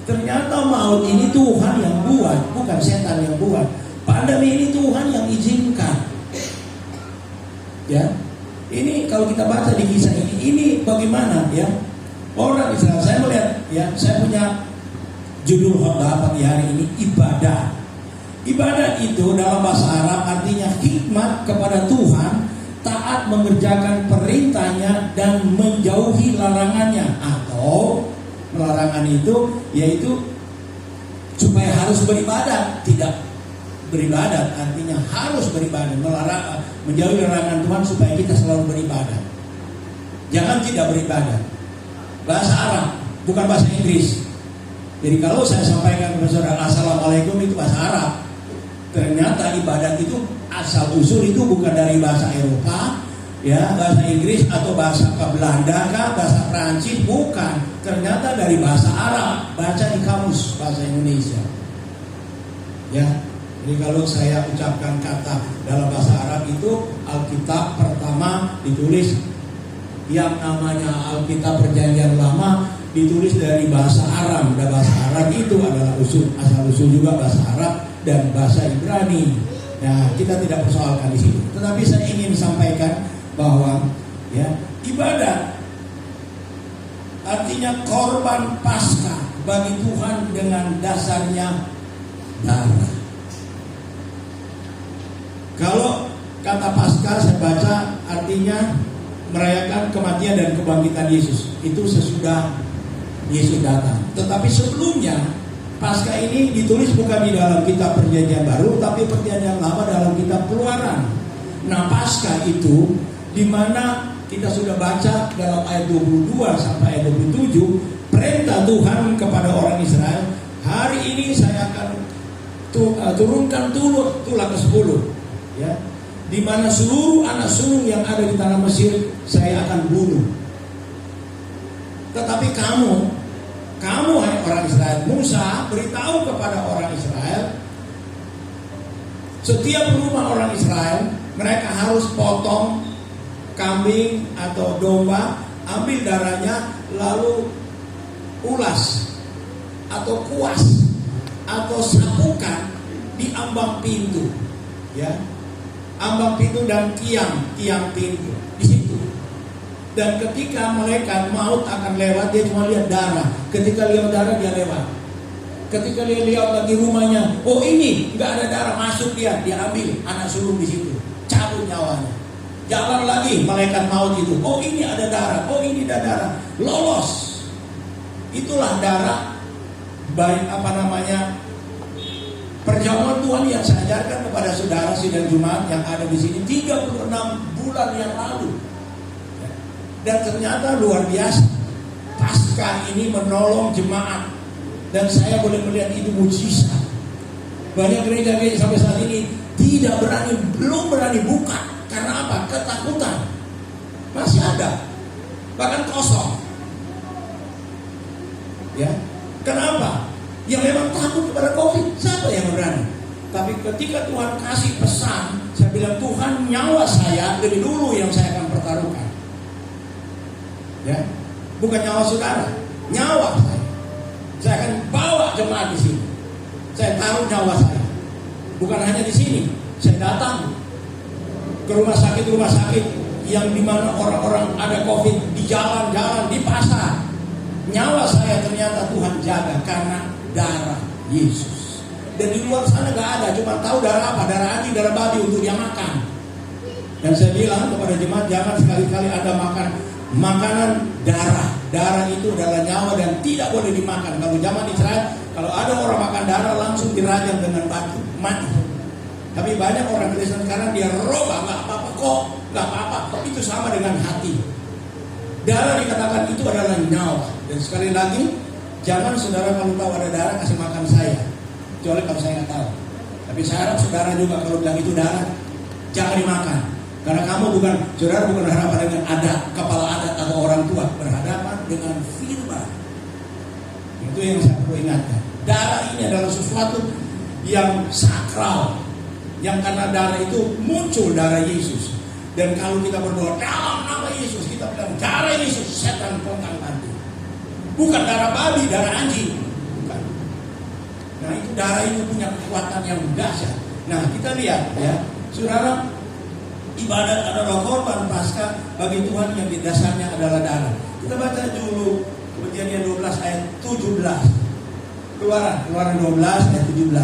Ternyata maut ini Tuhan yang buat, bukan setan yang buat. Pandemi ini Tuhan yang izinkan. Ya, ini kalau kita baca di kisah ini bagaimana ya orang Israel. Saya melihat ya, saya punya judul khotbah pagi hari ini, ibadah. Ibadah itu dalam bahasa Arab artinya hikmat kepada Tuhan, taat mengerjakan perintahnya dan menjauhi larangannya. Atau larangan itu yaitu supaya harus beribadat, tidak beribadat artinya harus beribadat. Menjauhi larangan Tuhan supaya kita selalu beribadat. Jangan tidak beribadat. bahasa Arab, bukan bahasa Inggris. Jadi kalau saya sampaikan kepada saudara Assalamualaikum itu bahasa Arab, ternyata ibadat itu asal usul itu bukan dari bahasa Eropa, ya, bahasa Inggris atau bahasa Belanda kah, bahasa Prancis, bukan. Ternyata dari bahasa Arab, baca di kamus bahasa Indonesia. Ya, jadi kalau saya ucapkan kata dalam bahasa Arab itu Alkitab pertama ditulis yang namanya Alkitab Perjanjian Lama ditulis dari bahasa Aram. Dan bahasa Arab itu adalah asal usul juga bahasa Arab dan bahasa Ibrani. Nah, kita tidak persoalkan di sini. Tetapi saya ingin sampaikan bahwa ya, ibadat artinya korban Paskah bagi Tuhan dengan dasarnya darah. Kalau kata Paskah saya baca artinya merayakan kematian dan kebangkitan Yesus. Itu sesudah Yesus datang. Tetapi sebelumnya Paskah ini ditulis bukan di dalam kitab Perjanjian Baru, tapi Perjanjian Lama dalam kitab Keluaran. Nah, Paskah itu di mana kita sudah baca dalam ayat 22 sampai ayat 27, perintah Tuhan kepada orang Israel, hari ini saya akan turunkan tulah ke-10. Ya, di mana seluruh anak sulung yang ada di tanah Mesir saya akan bunuh. Tetapi kamu hai orang Israel, Musa beritahu kepada orang Israel, setiap rumah orang Israel mereka harus potong kambing atau domba, ambil darahnya, lalu ulas atau kuas atau sapukan di ambang pintu, ya. Ambang pintu dan tiang pintu di situ. Dan ketika malaikat maut akan lewat, dia cuma lihat darah. Ketika lihat darah dia lewat. Ketika dia lihat lagi rumahnya, oh ini nggak ada darah, masuk dia ambil anak sulung di situ, cabut nyawanya. Jalan lagi malaikat maut itu, oh ini ada darah, oh ini ada darah, lolos. Itulah darah baik perjamuan Tuhan yang saya ajarkan kepada saudara sidang Jumat yang ada di sini 36 bulan yang lalu. Dan ternyata luar biasa. Paskah ini menolong jemaat. Dan saya boleh melihat itu mujizat. Banyak gereja-gereja sampai saat ini belum berani buka. Karena apa? Ketakutan. Masih ada. Bahkan kosong. Ya. Kenapa? Yang memang takut kepada COVID, siapa yang berani? Tapi ketika Tuhan kasih pesan, saya bilang Tuhan, nyawa saya lebih dulu yang saya akan pertaruhkan. Ya, bukan nyawa saudara, nyawa saya. Saya akan bawa jemaat di sini. Saya taruh nyawa saya. Bukan hanya di sini, saya datang ke rumah sakit yang dimana orang-orang ada COVID di jalan-jalan, di pasar. Nyawa saya ternyata Tuhan jaga karena darah Yesus. Dan di luar sana gak ada, cuma tahu darah apa, darah anjing, darah babi untuk dia makan. Dan saya bilang kepada jemaat, jangan sekali-kali ada makan makanan darah. Darah itu adalah nyawa dan tidak boleh dimakan. Kalau zaman Israel, kalau ada orang makan darah langsung dirajam dengan batu, mati. Tapi banyak orang Kristen sekarang dia roba, gak apa-apa kok, gak apa-apa. Itu sama dengan hati. Darah dikatakan itu adalah nyawa. Dan sekali lagi, jangan saudara kalau tahu ada darah kasih makan saya, kecuali kalau saya nggak tahu. Tapi saya harap saudara juga kalau bilang itu darah, jangan dimakan. Karena saudara bukan berhadapan dengan adat, kepala adat atau orang tua, berhadapan dengan firman. Itu yang saya perlu ingatkan. Darah ini adalah sesuatu yang sakral, yang karena darah itu muncul darah Yesus. Dan kalau kita berdoa dalam nama Yesus, kita bilang darah Yesus, setan kongkang mati. Bukan darah babi, darah anjing. Bukan. Nah itu darah itu punya kekuatan yang dahsyat. Nah kita lihat ya, saudara, ibadat adalah korban Paskah bagi Tuhan yang di dasarnya adalah darah. Kita baca dulu Kejadian 12 ayat 17. Keluaran 12 ayat 17.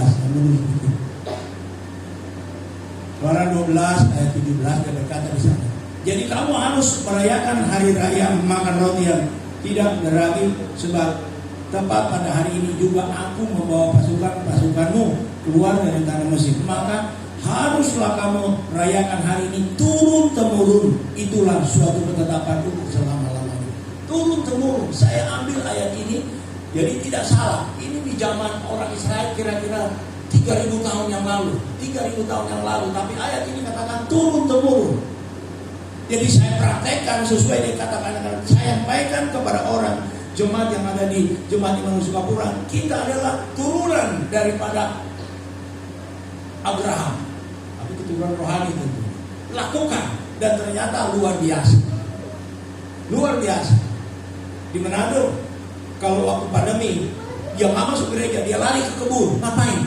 Keluaran 12 ayat 17 dan berkata di sana. Jadi kamu harus merayakan hari raya makan roti yang tidak beragi, sebab tepat pada hari ini juga aku membawa pasukanmu keluar dari tanah Mesir. Maka haruslah kamu merayakan hari ini turun temurun. Itulah suatu ketetapan untuk selama-lamanya. Turun turun temurun. Saya ambil ayat ini, jadi tidak salah. Ini di zaman orang Israel kira-kira 3.000 tahun yang lalu. 3.000 tahun yang lalu. Tapi ayat ini katakan turun temurun. Jadi saya praktekkan sesuai dengan kata-kata. Saya sampaikan kepada orang jemaat yang ada di Jemaat Immanuel Sukapura. Kita adalah turunan daripada Abraham. Tapi keturunan rohani tentu. Lakukan. Dan ternyata luar biasa. Luar biasa. Di Manado, kalau waktu pandemi, dia nggak masuk gereja, dia lari ke kebun. Ngapain?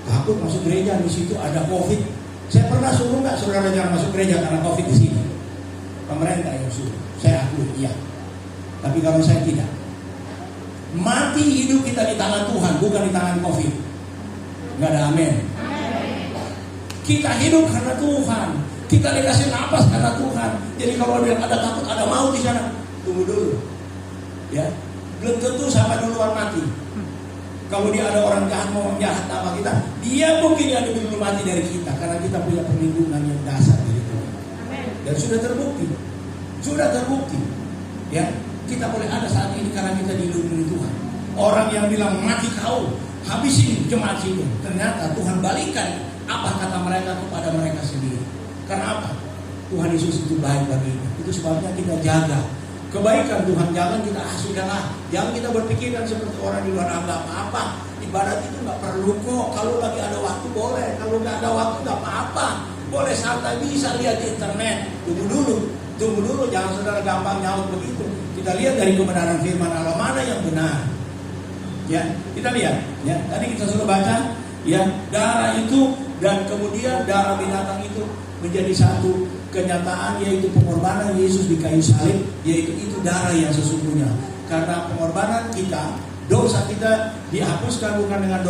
Takut masuk gereja, di situ ada COVID. Saya pernah suruh nggak saudara jangan masuk gereja karena COVID di sini? Pemerintah yang suruh. Saya akui, iya. Tapi kalau saya tidak. Mati hidup kita di tangan Tuhan, bukan di tangan COVID. Nggak ada amin. Kita hidup karena Tuhan. Kita dikasih napas karena Tuhan. Jadi kalau dia ada takut, ada maut di sana, tunggu dulu. Ya, belum tentu sampai duluan mati. Kalau dia ada orang jahat mau jahat sama kita, dia mungkin yang lebih dulu mati dari kita karena kita punya perlindungan yang dasar dari Tuhan. Dan sudah terbukti. Ya, kita boleh ada saat ini karena kita dilindungi Tuhan. Orang yang bilang mati kau, habisin jemaat itu. Ternyata Tuhan balikan apa kata mereka kepada mereka sendiri. Karena apa? Tuhan Yesus itu baik bagi kita. Itu sebabnya kita jaga kebaikan Tuhan. Jangan kita sudahlah. Jangan kita berpikiran seperti orang di luar apa-apa. Ibadat itu nggak perlu kok. Kalau lagi ada waktu boleh. Kalau nggak ada waktu nggak apa-apa. Boleh santai, bisa lihat di internet. Tunggu dulu. Jangan saudara gampang nyaut begitu. Kita lihat dari kebenaran firman Allah mana yang benar. Ya, kita lihat. Ya, tadi kita sudah baca. Ya, darah itu dan kemudian darah binatang itu menjadi satu kenyataan, yaitu pengorbanan Yesus di kayu salib, yaitu itu darah yang sesungguhnya. Karena pengorbanan kita, dosa kita dihapuskan bukan dengan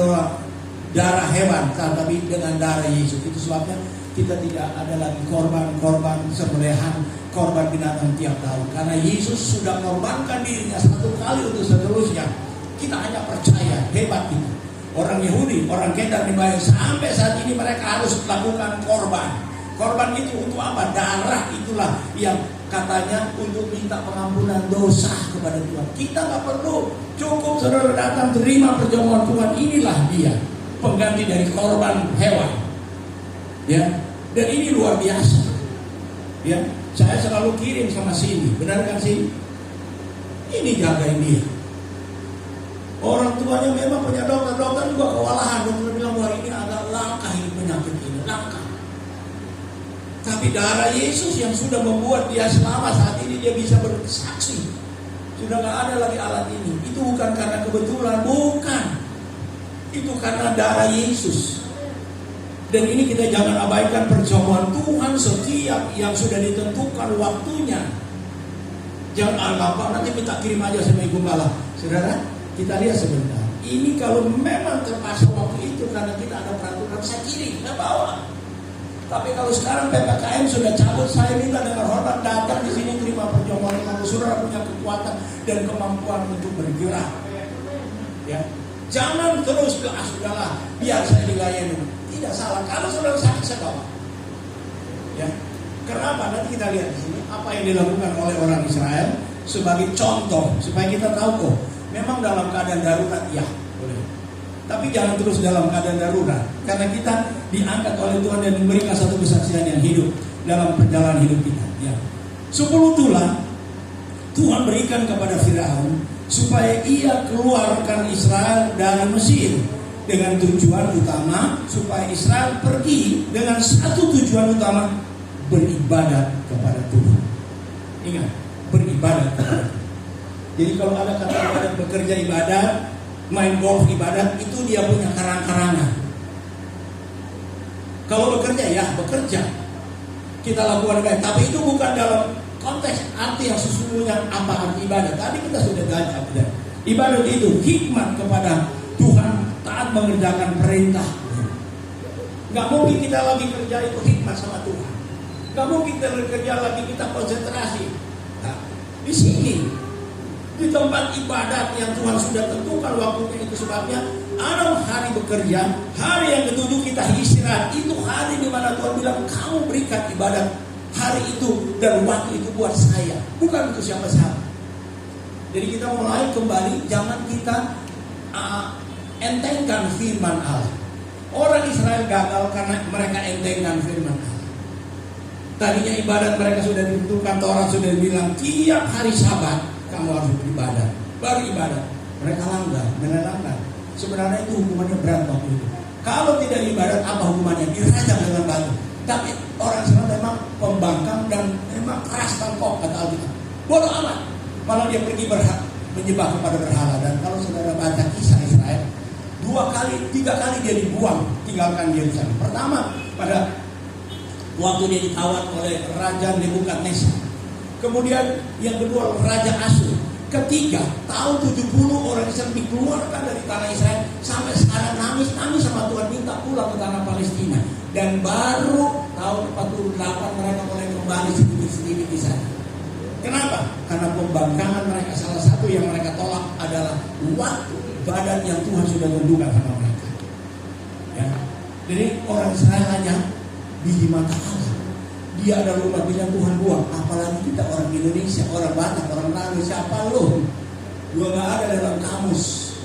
darah hewan, tapi dengan darah Yesus. Itu sebabnya kita tidak ada lagi korban sembelihan, korban binatang tiap tahun. Karena Yesus sudah mengorbankan dirinya satu kali untuk seterusnya. Kita hanya percaya, hebat kita. Orang Yahudi, orang Kedar dibayar sampai saat ini mereka harus melakukan korban. Korban itu untuk apa? Darah itulah yang katanya untuk minta pengampunan dosa kepada Tuhan. Kita nggak perlu, cukup saudara datang terima perjamuan Tuhan. Inilah dia pengganti dari korban hewan. Ya, dan ini luar biasa. Ya, saya selalu kirim sama sini, benar kan sih? Ini jagain dia. Orang tuanya memang punya dokter juga kewalahan. Dokter bilang wah ini agak langka ini penyakit ini, langka. Tapi darah Yesus yang sudah membuat dia selama saat ini dia bisa bersaksi. Sudah gak ada lagi alat ini. Itu bukan karena kebetulan, bukan. Itu karena darah Yesus. Dan ini kita jangan abaikan perjamuan Tuhan setiap yang sudah ditentukan waktunya. Jangan apa nanti minta kirim aja sama Ibu Gembala. Saudara, kita lihat sebentar. Ini kalau memang terpaksa waktu itu karena kita ada peraturan, saya kirim, saya bawa. Tapi kalau sekarang PPKM sudah cabut, saya minta dengan hormat datang di sini terima perjamuan kalau saudara punya kekuatan dan kemampuan untuk bergerak. Ya, jangan terus sudahlah, biar saya dilayani. Tidak salah. Kalau saudara sakit saya bawa. Ya, kenapa? Nanti kita lihat di sini apa yang dilakukan oleh orang Israel sebagai contoh supaya kita tahu kok. Memang dalam keadaan darurat ya boleh. Tapi jangan terus dalam keadaan darurat. Karena kita diangkat oleh Tuhan dan memberikan satu kesaksian yang hidup dalam perjalanan hidup kita. Ya. 10 tulah Tuhan berikan kepada Firaun supaya ia keluarkan Israel dari Mesir dengan tujuan utama supaya Israel pergi dengan satu tujuan utama, beribadat kepada Tuhan. Ingat, beribadat kepada Tuhan. Jadi kalau ada kata ibadat, bekerja ibadat, main golf ibadat, itu dia punya karang-karangan. Kalau bekerja, ya bekerja. Kita lakukan ibadat, tapi itu bukan dalam konteks arti yang sesungguhnya apa arti ibadat. Tadi kita sudah belajar. Ibadat itu hikmat kepada Tuhan, taat mengerjakan perintah. Gak mungkin kita lagi kerja itu hikmat sama Tuhan. Gak mungkin kita kerja lagi kita konsentrasi. Nah, di sini di tempat ibadat yang Tuhan sudah tentukan waktunya, itu sebabnya ada hari bekerja, hari yang ketujuh kita istirahat. Itu hari di mana Tuhan bilang kamu berikan ibadat hari itu dan waktu itu buat saya, bukan untuk siapa-siapa. Jadi kita mulai kembali, jangan kita entengkan firman Allah. Orang Israel gagal karena mereka entengkan firman Allah. Tadinya ibadat mereka sudah ditentukan, Taurat sudah bilang tiap hari Sabat kamu harus beribadat, baru ibadat. Mereka langgar, melanggar. Sebenarnya itu hukumannya berat waktu itu. Kalau tidak ibadat, apa hukumannya? Dirajam dengan batu. Tapi orang Israel memang pembangkang dan memang keras tangkok, kata Alkitab. Bodoh amat. Malah dia pergi menyembah kepada berhala. Dan kalau saudara baca kisah Israel, 3 kali dia dibuang, tinggalkan Yerusalem. Pertama, pada waktu dia ditawan oleh Raja Nebukadnezar. Kemudian yang kedua, Raja Asyur. Ketiga, tahun 70 orang Israel dikeluarkan dari tanah Israel. Sampai sekarang nangis sama Tuhan, minta pulang ke tanah Palestina. Dan baru tahun 48 mereka mulai kembali sedikit-sedikit di sana. Kenapa? Karena pembangkangan mereka, salah satu yang mereka tolak adalah waktu badan yang Tuhan sudah tentukan sama mereka. Ya. Jadi orang Israel hanya di mata Allah. Dia adalah umat yang Tuhan buang. Apalagi kita orang Indonesia, orang Batak, orang Nangis, siapa lo? Gua gak ada dalam kamus.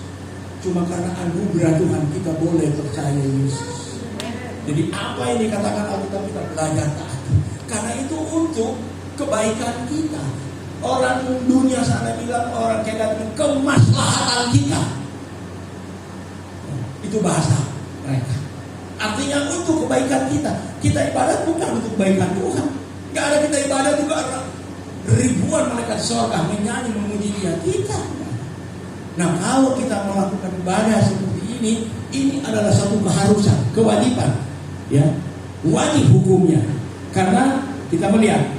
Cuma karena anugerah Tuhan kita boleh percaya Yesus. Jadi apa yang dikatakan Alkitab, kita belajar taat. Karena itu untuk kebaikan kita. Orang dunia sana bilang, orang kedat kemaslahatan kita. Itu bahasa mereka. Artinya untuk kebaikan kita. Kita ibadat bukan untuk kebaikan Tuhan. Gak ada kita ibadat juga ribuan malaikat surga menyanyi memuji Dia. Kita. Nah, kalau kita melakukan ibadah seperti ini adalah satu keharusan, kewajiban. Ya, wajib hukumnya. Karena kita melihat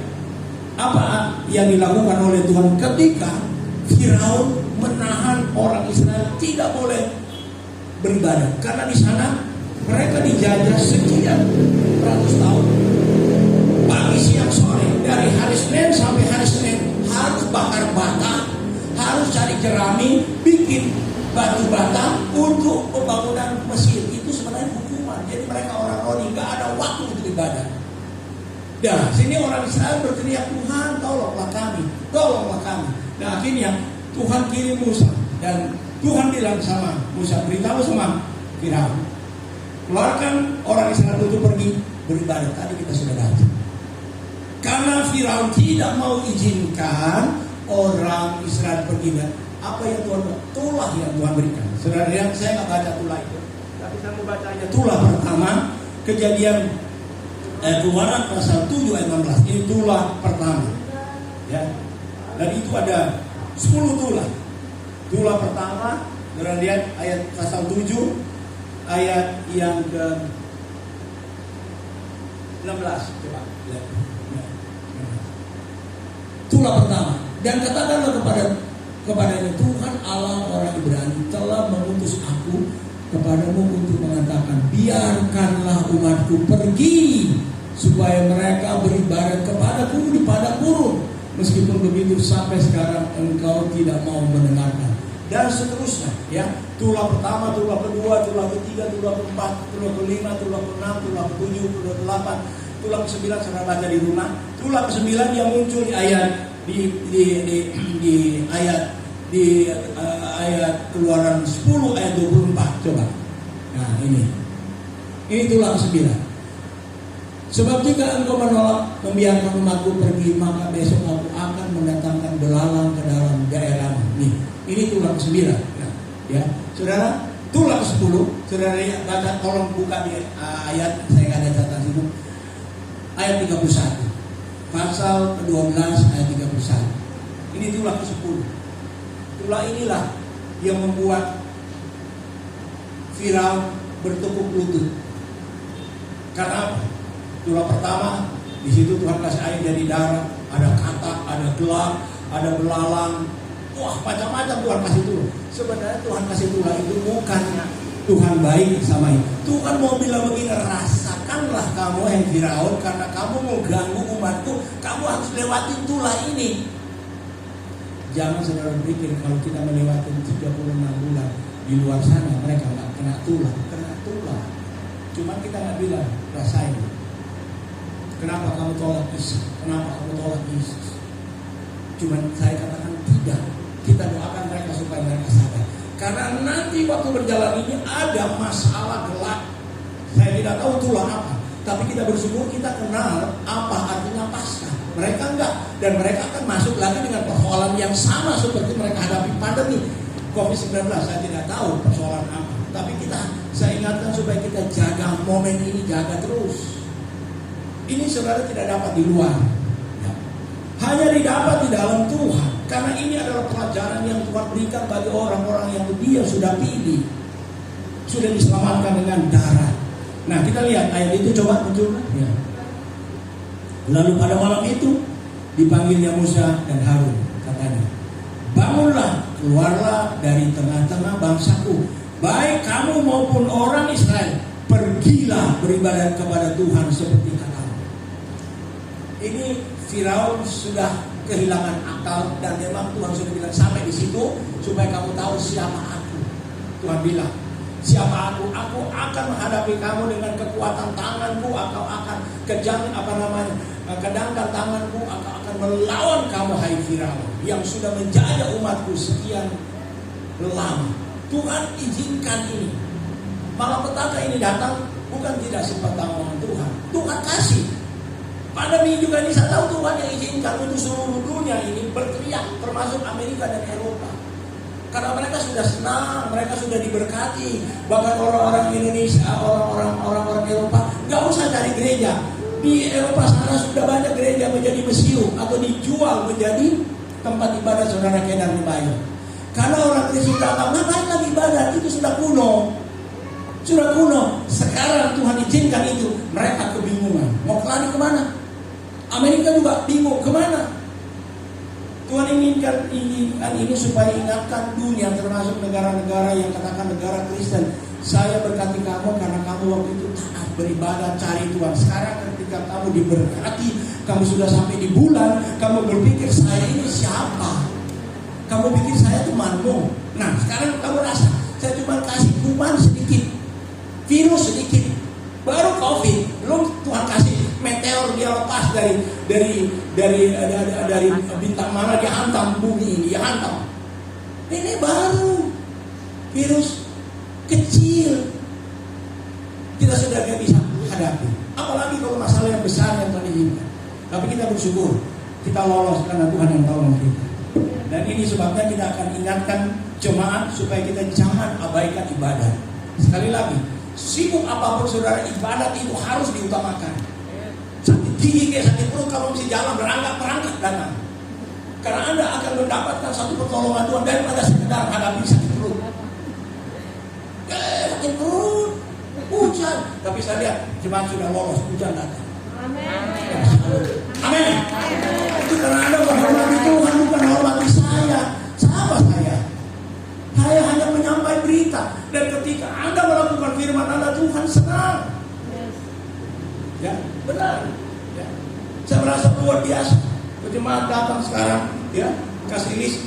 apa yang dilakukan oleh Tuhan ketika Firaun menahan orang Israel tidak boleh beribadah. Karena di sana mereka dijajah sekian ratus tahun. Pagi, siang, sore, dari hari Senin sampai hari Senin harus bakar bata, harus cari jerami, bikin batu bata untuk pembangunan Mesir. Itu sebenarnya hukuman. Jadi mereka orang Rohani nggak ada waktu untuk ibadah. Nah, sini orang Israel berteriak, Tuhan tolonglah kami, tolonglah kami. Nah, akhirnya Tuhan kirim Musa dan Tuhan bilang sama Musa, beritahu sama Firaun, keluarkan orang Israel itu pergi beribadah. Tadi kita sudah baca. Karena Firaun tidak mau izinkan orang Israel pergi, apa yang Tuhan, tulah yang Tuhan berikan. Saudara, yang saya nggak baca tulah itu, tapi saya mau bacanya tulah pertama, Kejadian Keluaran pasal 7 ayat 16. Ini tulah pertama, ya. Dan itu ada 10 tulah. Tulah pertama, saudara lihat ayat pasal 7 ayat yang ke 16. Coba lihat. Tulah pertama. Dan katakanlah kepadanya, Tuhan Allah orang Ibrani telah mengutus aku kepadamu untuk mengatakan, biarkanlah umatku pergi supaya mereka beribadat kepadaku di padang gurun. Meskipun begitu sampai sekarang engkau tidak mau mendengarkan. Dan seterusnya, ya. Tulah pertama, tulah kedua, tulah ketiga, tulah keempat, tulah kelima, tulah keenam, tulah ketujuh, tulah ke-8, tulah ke-9 saya baca di rumah. Tulah ke-9 yang muncul di ayat ayat Keluaran 10 ayat 24. Coba. Nah, ini tulah ke-9. Sebab jika engkau menolak membiarkan umatku pergi, maka besok aku akan mendatangkan belalang ke dalam daerahmu. Ini tulah ke-9. Ya, saudara, tulah ke-10. Saudara baca, tolong buka di ayat, saya ada catatan situ. Ayat 31. Pasal ke-12 ayat 31. Ini tulah ke-10. Tulah inilah yang membuat Firaun bertekuk lutut. Karena apa? Tulah pertama, di situ Tuhan kasih air jadi darah, ada katak, ada gelap, ada belalang, wah macam-macam Tuhan kasih tulah. Sebenarnya Tuhan kasih tulah itu bukannya Tuhan baik sama itu. Tuhan mau bilang begini, rasakanlah kamu Firaun, karena kamu mau ganggu umatku, kamu harus lewatin tulah ini. Jangan saudara pikir kalau kita melewati 36 bulan di luar sana mereka nggak kena tulah. Cuma kita nggak bilang rasain. Kenapa kamu tolak Isa? Kenapa kamu tolak Yesus? Cuma saya katakan tidak. Kita kita doakan mereka supaya mereka sadar. Karena nanti waktu berjalan ini ada masalah gelap. Saya tidak tahu itulah apa, tapi kita bersyukur kita kenal apa artinya Paskah. Mereka enggak, dan mereka akan masuk lagi dengan persoalan yang sama seperti mereka hadapi pandemi COVID-19. Saya tidak tahu persoalan apa, tapi saya ingatkan supaya kita jaga momen ini, jaga terus. Ini saudara tidak dapat di luar, hanya didapat di dalam Tuhan. Karena ini adalah pelajaran yang Tuhan berikan bagi orang-orang yang Dia sudah pilih, sudah diselamatkan dengan darah. Nah, kita lihat ayat itu, coba munculkan ya. Lalu pada malam itu dipanggilnya Musa dan Harun, katanya, bangunlah, keluarlah dari tengah-tengah bangsaku, baik kamu maupun orang Israel, pergilah beribadat kepada Tuhan seperti katamu. Ini Firaun sudah kehilangan akal, dan memang Tuhan sudah bilang sampai di situ supaya kamu tahu siapa aku. Tuhan bilang, siapa aku? Aku akan menghadapi kamu dengan kekuatan tanganku, aku akan kedangkan tanganku, aku akan melawan kamu, hai Firaun, yang sudah menjajah umatku sekian lama. Tuhan izinkan ini. Malapetaka ini datang bukan tidak sepengetahuan Tuhan. Tuhan kasih. Pandemi juga ini saya tahu Tuhan yang izinkan untuk seluruh dunia ini berteriak, termasuk Amerika dan Eropa. Karena mereka sudah senang, mereka sudah diberkati. Bahkan orang-orang Indonesia, orang-orang Eropa nggak usah cari gereja. Di Eropa sana sudah banyak gereja menjadi museum atau dijual menjadi tempat ibadah. Saudara Kedar dibayar. Karena orang Kristen datang, ngapain lagi ibadah? Itu sudah kuno. Sudah kuno. Sekarang Tuhan izinkan itu. Mereka kebingungan. Mau lari kemana? Amerika juga bingung kemana. Tuhan inginkan ini supaya ingatkan dunia, termasuk negara-negara yang katakan negara Kristen. Saya berkati kamu karena kamu waktu itu taat beribadah, cari Tuhan. Sekarang ketika kamu diberkati, kamu sudah sampai di bulan, kamu berpikir saya ini siapa? Kamu pikir saya temanmu. Nah sekarang kamu rasa saya cuma kasih kuman sedikit, virus sedikit, baru COVID. Belum Tuhan kasih meteor, dia lepas dari bintang mana, dia hantam bumi ini, dia hantam. Ini baru virus kecil, kita sudah tidak bisa hadapi. Apalagi kalau masalah yang besar yang Tuhan inginkan. Tapi kita bersyukur kita lolos karena Tuhan yang tolong kita. Dan ini sebabnya kita akan ingatkan jemaat supaya kita jangan abaikan ibadah. Sekali lagi, sibuk apapun saudara, ibadat itu harus diutamakan. Sakit gigi, sakit perut, kalau mesti jalan berangkat datang. Karena Anda akan mendapatkan satu pertolongan Tuhan daripada sekedar hadapi sakit perut. Sakit perut, hujan. Tapi saya lihat jemaat sudah lolos, hujan datang. Amin. Itu karena Anda menghormati Tuhan, bukan menghormati saya. Siapa saya? Saya hanya menyampaikan berita. Dan ketika Anda melakukan firman Anda, Tuhan senang. Ya, benar. Ya. Saya merasa luar biasa. Jemaat datang sekarang, ya, kasih list.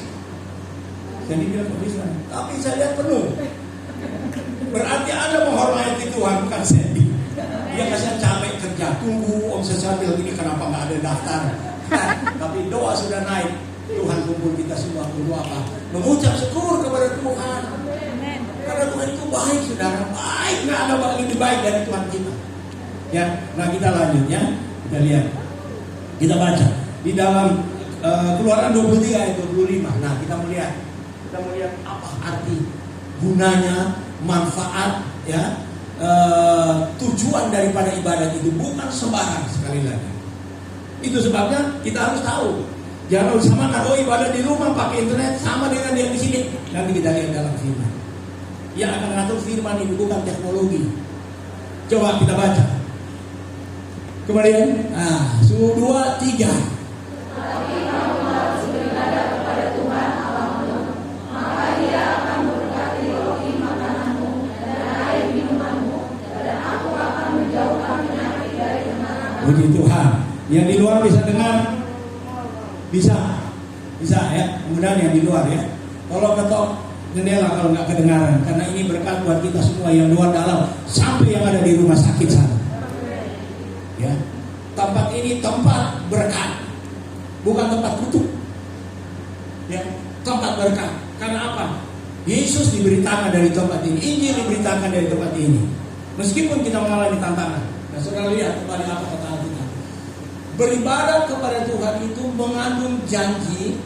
Jadi bilang bisa. Tapi saya lihat penuh. Berarti Anda menghormati Tuhan, bukan Sandy. Dia kasihan capek kerja, tunggu Om Sesabil ini kenapa nggak ada daftar. Tapi doa sudah naik. Tuhan kumpul kita semua untuk apa? Mengucap syukur kepada Tuhan. Karena Tuhan itu baik, saudara. Baik, nggak ada lebih baik dari Tuhan kita. Ya, nah kita lanjut ya. Kita lihat, kita baca di dalam Keluaran 23 ayat 25. Nah kita melihat apa arti, gunanya, manfaat, ya, tujuan daripada ibadat itu bukan sembarang. Sekali lagi, itu sebabnya kita harus tahu. Jangan samakan ibadah di rumah pakai internet sama dengan yang di sini. Nanti kita lihat dalam firman. Yang akan mengatur firman ini bukan teknologi. Coba kita baca. Kemudian, 2, 3. Tetapi kamu harus beribadah kepada Tuhan Allahmu, maka Dia akan memberkati roti makananmu dan air minumanmu, dan aku akan menjauhkan penyakit dari tengah-tengahmu. Puji Tuhan. Yang di luar bisa dengar? Bisa ya. Kemudian yang di luar ya. Tolong ketok jendela kalau nggak kedengaran, karena ini berkat buat kita semua yang luar dalam sampai yang ada di rumah sakit sana. Ya, tempat ini tempat berkat, bukan tempat kutuk. ya, tempat berkat. Karena apa? Yesus diberitakan dari tempat ini, Injil diberitakan dari tempat ini. Meskipun kita mengalami tantangan. Nah, saudara lihat kembali apa kata Alkitab. Beribadah kepada Tuhan itu mengandung janji,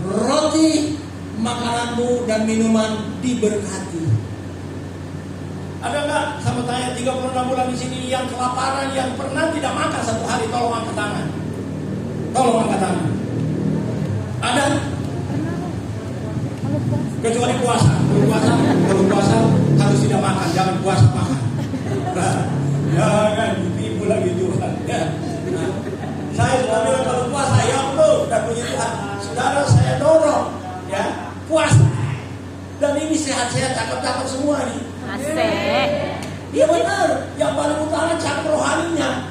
roti, makananmu dan minuman diberkati. Ada nggak sama saya 36 bulan di sini yang kelaparan, yang pernah tidak makan satu hari? Tolong angkat tangan. Tolong angkat tangan. Ada? Kecuali puasa. Kalau puasa harus tidak makan, jangan puasa makan. Nah, jangan ditipu lagi Tuhan. Ya. Nah, saya sudah bilang kalau puasa ya belum, dan puji Tuhan, saudara saya dorong, ya puasa. Dan ini sehat-sehat, cakep-cakep semua nih. Asik. Iya benar, yang paling utama cakep rohaninya.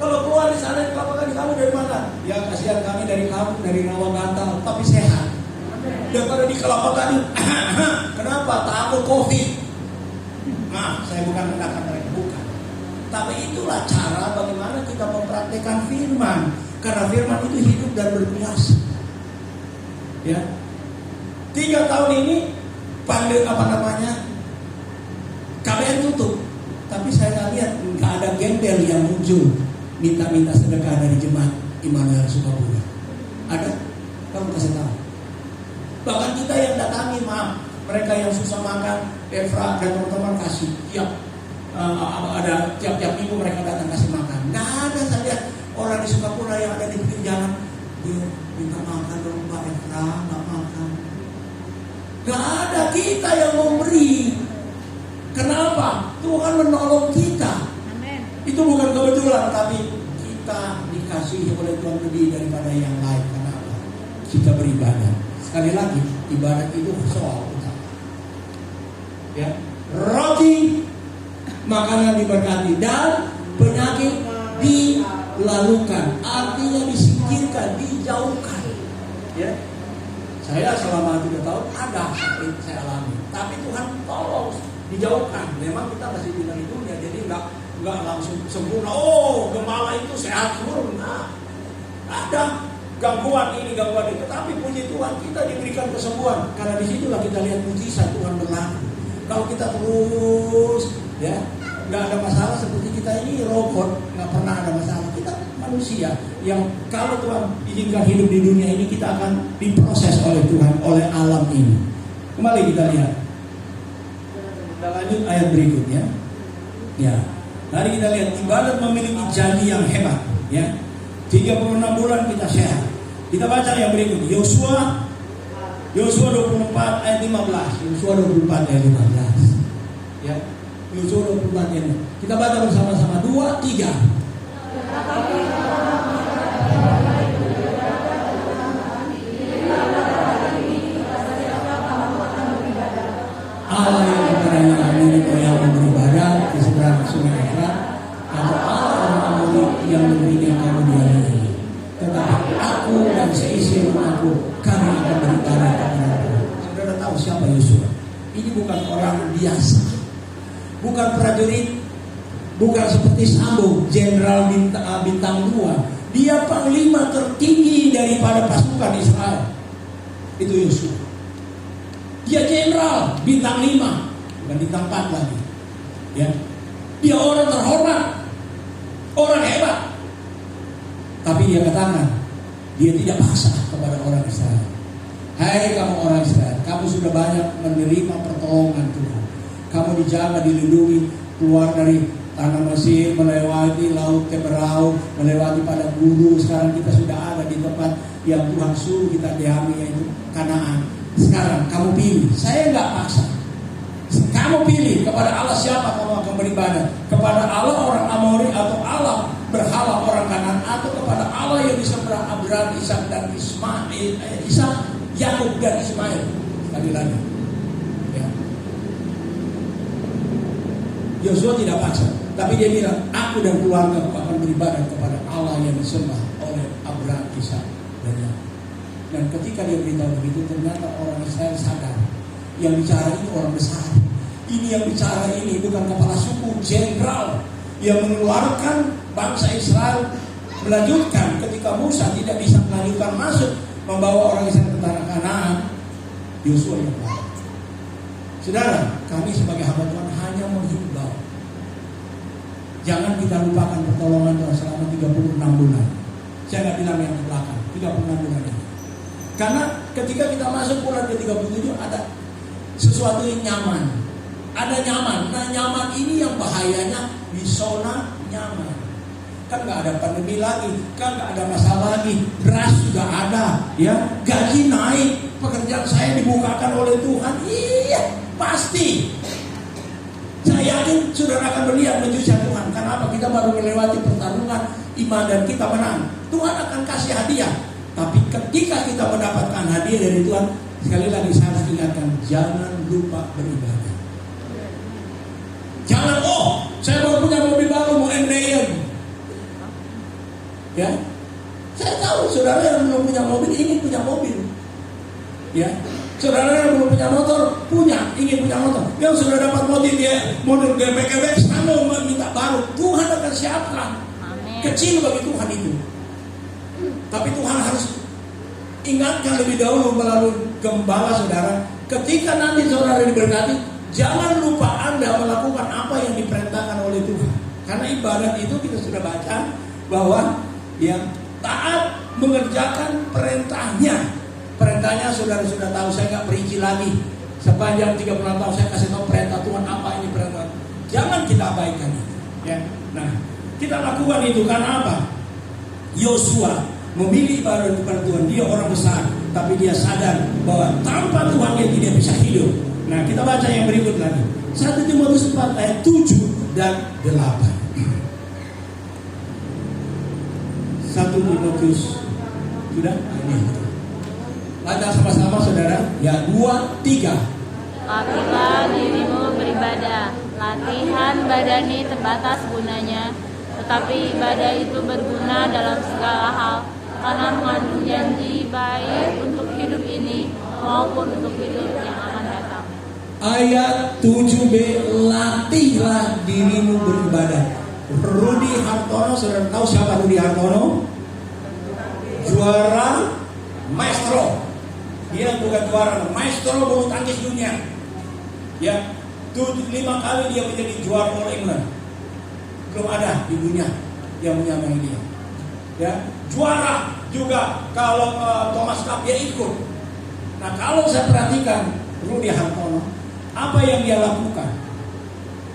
Kalau keluar di sana di lapangan, kamu dari mana? Ya kasihan kami dari kamu, dari Rawagantal, tapi sehat. Daripada di Kelapa Gading, kenapa? Takut COVID. Nah, saya bukan merendahkan mereka, bukan. Tapi itulah cara bagaimana kita mempraktikkan firman. Karena firman itu hidup dan berkuasa. Ya, 3 tahun ini pandemi KBN tutup, tapi saya lihat nggak ada gembel yang muncul minta sedekah dari jemaat Immanuel Sukabumi. Ada? Kamu kasih tahu. Bahkan kita yang datangi, maaf, mereka yang susah makan, Evra dan teman-teman kasih ada tiap minggu mereka datang kasih makan. Nggak ada saya lihat orang di Sukapura yang ada di pinggir jalan, dia minta makan dong Pak Evra, nggak makan. Nggak ada, kita yang memberi. Kenapa? Tuhan menolong kita. Amin. Itu bukan kebetulan, tapi kita dikasihi oleh Tuhan lebih daripada yang lain. Karena apa? Kita beribadah. Sekali lagi, ibadat itu soal utama. Ya, roti, makanan diberkati, dan penyakit dilalukan, artinya disingkirkan, dijauhkan. Ya, saya selama 3 tahun ada sakit saya alami, tapi Tuhan tolong dijauhkan. Memang kita masih tinggal di dunia, jadi nggak langsung sempurna. Oh, gembala itu sehat sempurna. Ada gangguan ini, gangguan itu. Tapi puji Tuhan kita diberikan kesembuhan. Karena disitulah kita lihat mujizat Tuhan berlaku. Kalau kita terus, ya, nggak ada masalah seperti kita ini robot, nggak pernah ada masalah. Kita manusia yang kalau Tuhan izinkan hidup di dunia ini, kita akan diproses oleh Tuhan, oleh alam ini. Kembali kita lihat. Kita lanjut ayat berikutnya. Ya, mari kita lihat ibadat memiliki janji yang hebat. Ya, 36 bulan kita sehat. Kita baca yang berikut. Yosua 24 ayat 15. Yosua 24 ayat 15. Ya, Yosua 24 ayat 15. Kita baca bersama-sama 2, 3. Allah yang kepadanya milik yang beribadah di seberang sungai Efrat, atau Allah orang Amori yang memberikan kamu dianiaya. Tetapi aku dan seisi rumahku, kami akan beribadah kepada Tuhan. Saudara tahu siapa Yosua? Ini bukan orang biasa, bukan prajurit, bukan seperti Sambo, jenderal bintang 2. Dia panglima tertinggi daripada pasukan Israel. Itu Yosua. Dia jenderal bintang 5, bukan bintang 4 lagi. Ya, dia orang terhormat, orang hebat. Tapi dia katakan, dia tidak pasrah kepada orang Israel. Hai kamu orang Israel, kamu sudah banyak menerima pertolongan Tuhan. Kamu dijaga, dilindungi, keluar dari tanah Mesir, melewati laut Teberau, melewati padang gurun. Sekarang kita sudah ada di tempat yang Tuhan suruh kita diami, yaitu Kanaan. Sekarang kamu pilih, saya nggak paksa. Kamu pilih kepada Allah siapa kamu akan beribadah, kepada Allah orang Amori atau Allah berhala orang Kanaan, atau kepada Allah yang di seberang Abraham, Ishak dan Ismail, Yakub dan Ismail. Sekali lagi, ya. Yosua tidak paksa, tapi dia bilang, aku dan keluarga akan beribadah kepada Allah yang disembah oleh Abraham, Ishak dan Yakub. Dan ketika dia beritahu begitu, ternyata orang Israel sadar, yang bicara ini orang besar. Ini yang bicara ini bukan kepala suku, jenderal yang mengeluarkan bangsa Israel, melanjutkan ketika Musa tidak bisa melanjutkan masuk membawa orang Israel ke tanah Kanaan, Yosua yang bawa. Saudara, kami sebagai hamba Tuhan hanya menghimbau, jangan kita lupakan pertolongan Tuhan selama 36 bulan. Saya nggak bilang yang ke belakang, 36 bulan ini. Karena ketika kita masuk bulan ke-37 ada sesuatu yang nyaman. Ada nyaman. Nah, nyaman ini yang bahayanya di zona nyaman. Kan nggak ada pandemi lagi, kan nggak ada masalah lagi, beras juga ada, ya, gaji naik, pekerjaan saya dibukakan oleh Tuhan. Iya, pasti. Saya yakin saudara akan melihat mujizat Tuhan. Kenapa? Kita baru melewati pertarungan iman dan kita menang. Tuhan akan kasih hadiah. Tapi ketika kita mendapatkan hadiah dari Tuhan, sekali lagi saya harus ingatkan, jangan lupa beribadah. Jangan, saya baru punya mobil baru, mau MDM. Ya, saya tahu saudara yang belum punya mobil ingin punya mobil. Ya, saudara yang belum punya motor ingin punya motor. Yang sudah dapat mobil dia model gebek-gebek, sama mau minta baru. Tuhan akan siapkan. Amin. Kecil bagi Tuhan itu. Tapi Tuhan harus ingatkan lebih dahulu melalui gembala saudara. Ketika nanti saudara diberkati, jangan lupa Anda melakukan apa yang diperintahkan oleh Tuhan. Karena ibadat itu kita sudah baca bahwa yang taat mengerjakan perintahnya. Perintahnya saudara sudah tahu, saya nggak perinci lagi. Sepanjang 36 tahun saya kasih tahu perintah Tuhan apa ini perintah. Jangan kita abaikan itu. Ya. Nah, kita lakukan itu karena apa? Yosua memilih ibadah kepada Tuhan. Dia orang besar, tapi dia sadar bahwa tanpa Tuhan dia tidak bisa hidup. Nah, kita baca yang berikut lagi. 1 Timotius 4 ayat 7 dan 8. 1 Timotius sudah? Ini. Baca sama-sama saudara. Ya, 2, 3. Latihlah dirimu beribadah. Latihan badani terbatas gunanya, tetapi ibadah itu berguna dalam segala hal, karena mengandung janji baik untuk hidup ini maupun untuk hidup yang akan datang. Ayat 7b, latihlah dirimu beribadah. Rudi Hartono, saudara tahu siapa Rudi Hartono? Juara maestro. Dia bukan juara, maestro bulu tangkis dunia. Ya, 5 kali dia menjadi juara All England. Belum ada di dunia yang menyamai dia. Ya, juara juga kalau Thomas Cup dia ikut. Nah, kalau saya perhatikan Rudi Hartono, apa yang dia lakukan?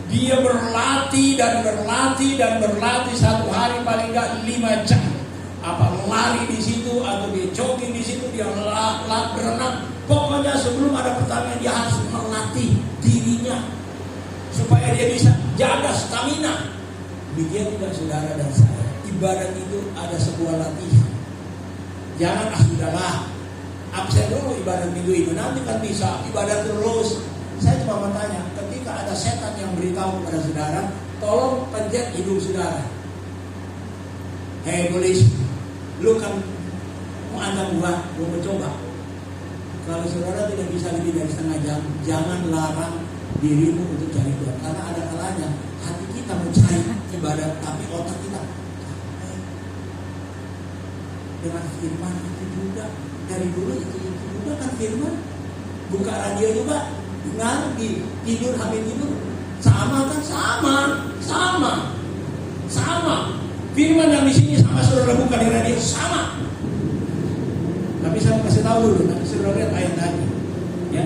Dia berlatih dan berlatih dan berlatih satu hari paling enggak 5 jam. Apa lari di situ atau dia jogging di situ, dia berenang. Pokoknya sebelum ada pertandingan dia harus melatih dirinya supaya dia bisa jaga stamina. Demikian juga saudara dan saya. Ibadat itu ada sebuah latihan. Jangan sudahlah absen dulu ibadat minggu itu, nanti kan bisa ibadat terus. Saya cuma bertanya, ketika ada setan yang beritahu kepada saudara, tolong pencet hidung saudara. Hei polisi, lu kan mau anda buat, mau mencoba. Kalau saudara tidak bisa lebih dari setengah jam, jangan larang dirimu untuk cari Tuhan. Karena ada kalanya hati kita mau cari ibadat, tapi otak kita dengan firman itu juga. Dari dulu itu juga kan firman. Buka radio juga, dengar di tidur hamil tidur. Sama kan? Sama. Firman yang di sini sama saudara buka di radio sama. Tapi saya kasih tahu dulu, nanti saudara lihat ayat tadi. Ya.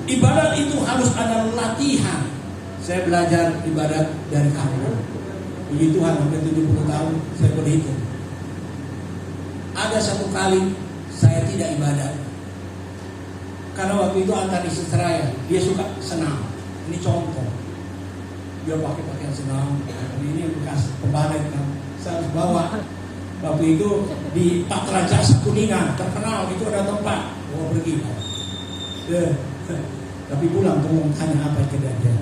Ibadat itu harus ada latihan. Saya belajar ibadat dari kamu. Puji Tuhan, hampir 70 tahun saya berhitung. Ada satu kali saya tidak ibadat. Karena waktu itu Antani Seseraya, dia suka senam. Ini contoh. Dia pakai pakaian senam. Ini bekas pembalet kan. Saya harus bawa. Waktu itu di Patra Jasa Kuningan, terkenal itu ada tempat. Mau pergi. Tapi pulang tolong tanya apa kejadian.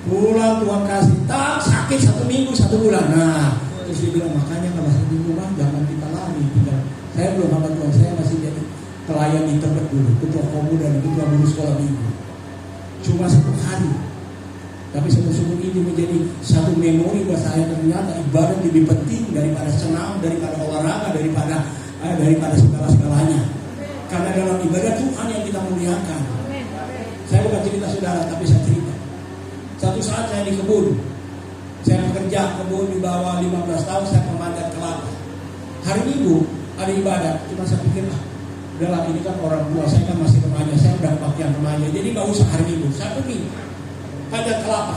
Pulang Tuhan kasih tak sakit 1 minggu 1 bulan. Nah, terus dia bilang makanya kalau 1 minggu mah jangan kita lari. Saya belum hamba Tuhan, saya masih jadi pelayan di tempat dulu, ketua pemuda dan ketua guru sekolah minggu. Cuma 1 hari. Tapi sungguh-sungguh ini menjadi satu memori buat saya. Ternyata ibadah lebih penting daripada senam, daripada olahraga, daripada daripada segala-segalanya. Karena dalam ibadah Tuhan yang kita muliakan. Saya bukan cerita saudara, tapi saya cerita. Satu saat saya di kebun. Saya bekerja kebun di bawah 15 tahun, saya memanjat kelapa. Hari Minggu ada ibadah, cuma saya pikir, udahlah ini kan orang tua, saya kan masih remaja, saya udah pakaian remaja, jadi nggak usah hari Minggu. Saya pergi panjat kelapa.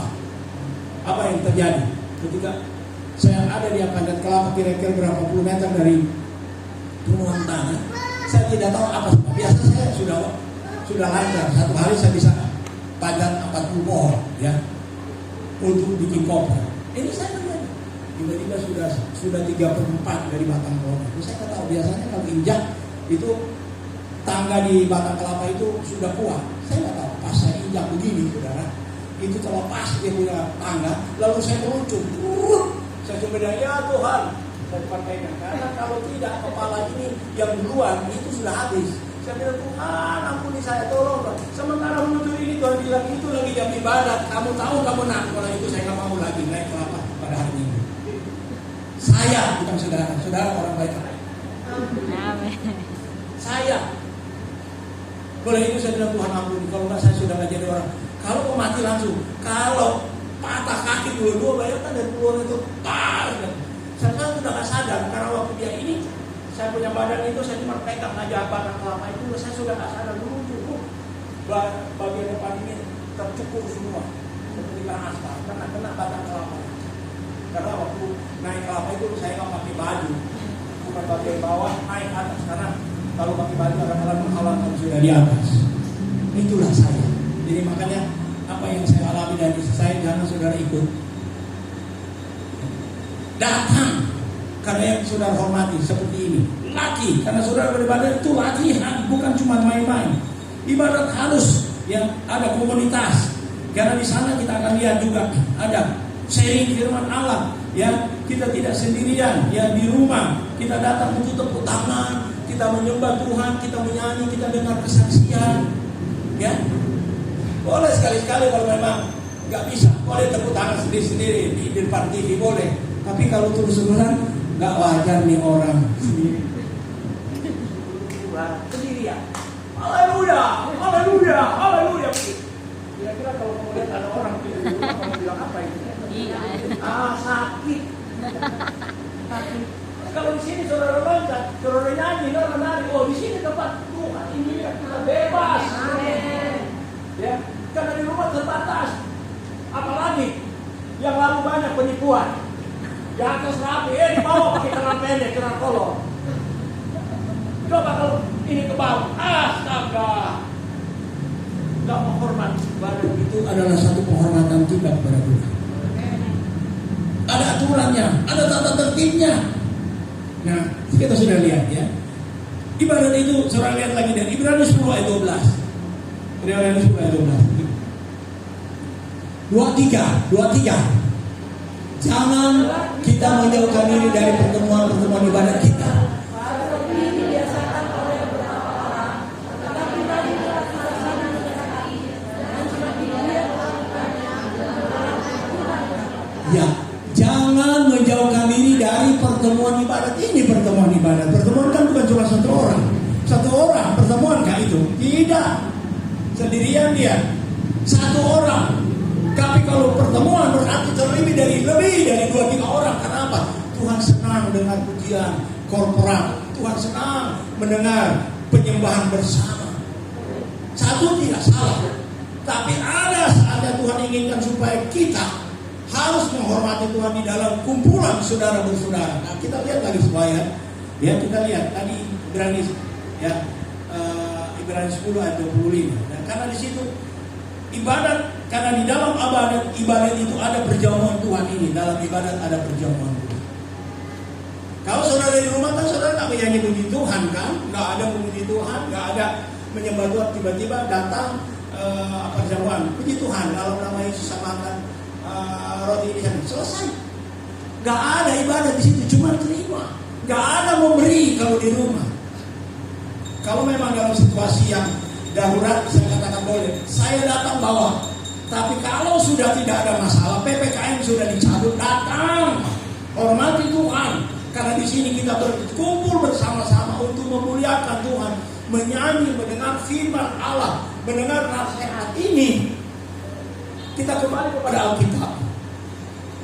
Apa yang terjadi? Ketika saya ada di panjat kelapa kira-kira berapa puluh meter dari tumbuhan tanah, saya tidak tahu apa sebab. Biasa saya sudah lancar. Satu hari saya bisa panjat 40 pohon, ya, untuk bikin koper. Ini saya lihat tiba-tiba sudah 3/4 dari batang pohon. Saya nggak tahu, biasanya kalau injak itu tangga di batang kelapa itu sudah kuat. Saya nggak tahu, pas saya injak begini, saudara, itu terlepas dia punya tangga, lalu saya meluncur. Saya coba bilang, ya Tuhan, saya pakaikan, karena kalau tidak kepala ini yang duluan itu sudah habis. Saya bilang, Tuhan ampuni saya, tolong. Sementara meluncur ini Tuhan bilang itu lagi jam ibadat. Kamu tahu kamu nak, kalau itu saya nggak mau lagi naik kelapa pada hari ini. Saya bukan saudara orang baik. Saya. Boleh itu saya bilang, Tuhan ampuni, kalau nggak saya sudah nggak jadi orang. Kalau mau mati langsung, kalau patah kaki dua-dua, bayangkan dari peluang itu pas. Saya kan sudah nggak sadar karena waktu dia ini, saya punya badan itu saya cuma pegang aja batang kelapa itu, saya sudah nggak sadar dulu cukup bagian depan ini tercukur semua seperti karena aspal, karena kena batang kelapa. Karena waktu naik kelapa itu saya nggak pakai baju, bukan bagian bawah naik atas, karena kalau pakai baju kadang-kadang menghalang kalau sudah di atas. Itulah saya. Jadi makanya apa yang saya alami dari saya, jangan saudara ikut. Datang karena yang saudara hormati seperti ini. Laki, karena saudara beribadah itu latihan, bukan cuma main-main. Ibadat halus yang ada komunitas. Karena di sana kita akan lihat juga ada sharing firman Allah. Ya, kita tidak sendirian. Ya, di rumah kita datang untuk tepuk tangan, kita menyembah Tuhan, kita menyanyi, kita dengar kesaksian. Ya, boleh sekali-sekali kalau memang nggak bisa, boleh tepuk tangan sendiri-sendiri di depan TV boleh. Tapi kalau terus-terusan nggak wajar nih orang sendirian. Haleluya, haleluya, haleluya. Kira-kira kalau kamu lihat ada orang gitu, kamu bilang apa itu? Sakit. Sakit. Kalau di sini saudara bangsa, saudara nyanyi, saudara menari, oh di sini tempat Tuhan ini kita bebas. Ya, karena di rumah terbatas. Apalagi yang lalu banyak penipuan. Di atas rapi, di bawah pakai celana pendek, celana kolor. Coba kalau ini ke bawah, astaga. Gak menghormat badan itu adalah satu penghormatan kita kepada Tuhan. Ada aturannya, ada tata tertibnya. Nah, kita sudah lihat ya. Ibadat itu, saudara lihat lagi dari Ibrani 10 ayat 12. Ibrani 10 ayat 12. 23. Jangan kita menjauhkan diri dari pertemuan-pertemuan ibadat kita. Ya, jangan menjauhkan diri dari pertemuan ibadat. Ini pertemuan ibadat. Pertemuan kan bukan cuma satu orang. Satu orang pertemuan kah itu? Tidak. Sendirian dia. Satu orang. Tapi kalau pertemuan berarti lebih dari 2-3 orang. Kenapa? Tuhan senang dengan pujian korporat. Tuhan senang mendengar penyembahan bersama. Satu tidak salah. Tapi ada saatnya Tuhan inginkan supaya kita harus menghormati Tuhan di dalam kumpulan saudara bersaudara. Nah, kita lihat lagi supaya ya kita lihat tadi Ibrani ya Ibrani 10 ayat 25. Nah, karena di situ ibadat, karena di dalam ibadat itu ada perjamuan Tuhan ini. Dalam ibadat ada perjamuan Tuhan. Kalau saudara di rumah kan saudara nggak menyanyi puji Tuhan kan, nggak ada memuji Tuhan, nggak ada menyembah Tuhan, tiba-tiba datang perjamuan puji Tuhan dalam nama Yesus makan roti ini selesai. Gak ada ibadah di situ, cuma terima. Gak ada memberi kalau di rumah. Kalau memang dalam situasi yang darurat, saya katakan boleh. Saya datang bawa. Tapi kalau sudah tidak ada masalah, PPKM sudah dicabut, datang. Hormati Tuhan. Karena di sini kita berkumpul bersama-sama untuk memuliakan Tuhan, menyanyi, mendengar firman Allah, mendengar nasihat ini. Kita kembali kepada Alkitab.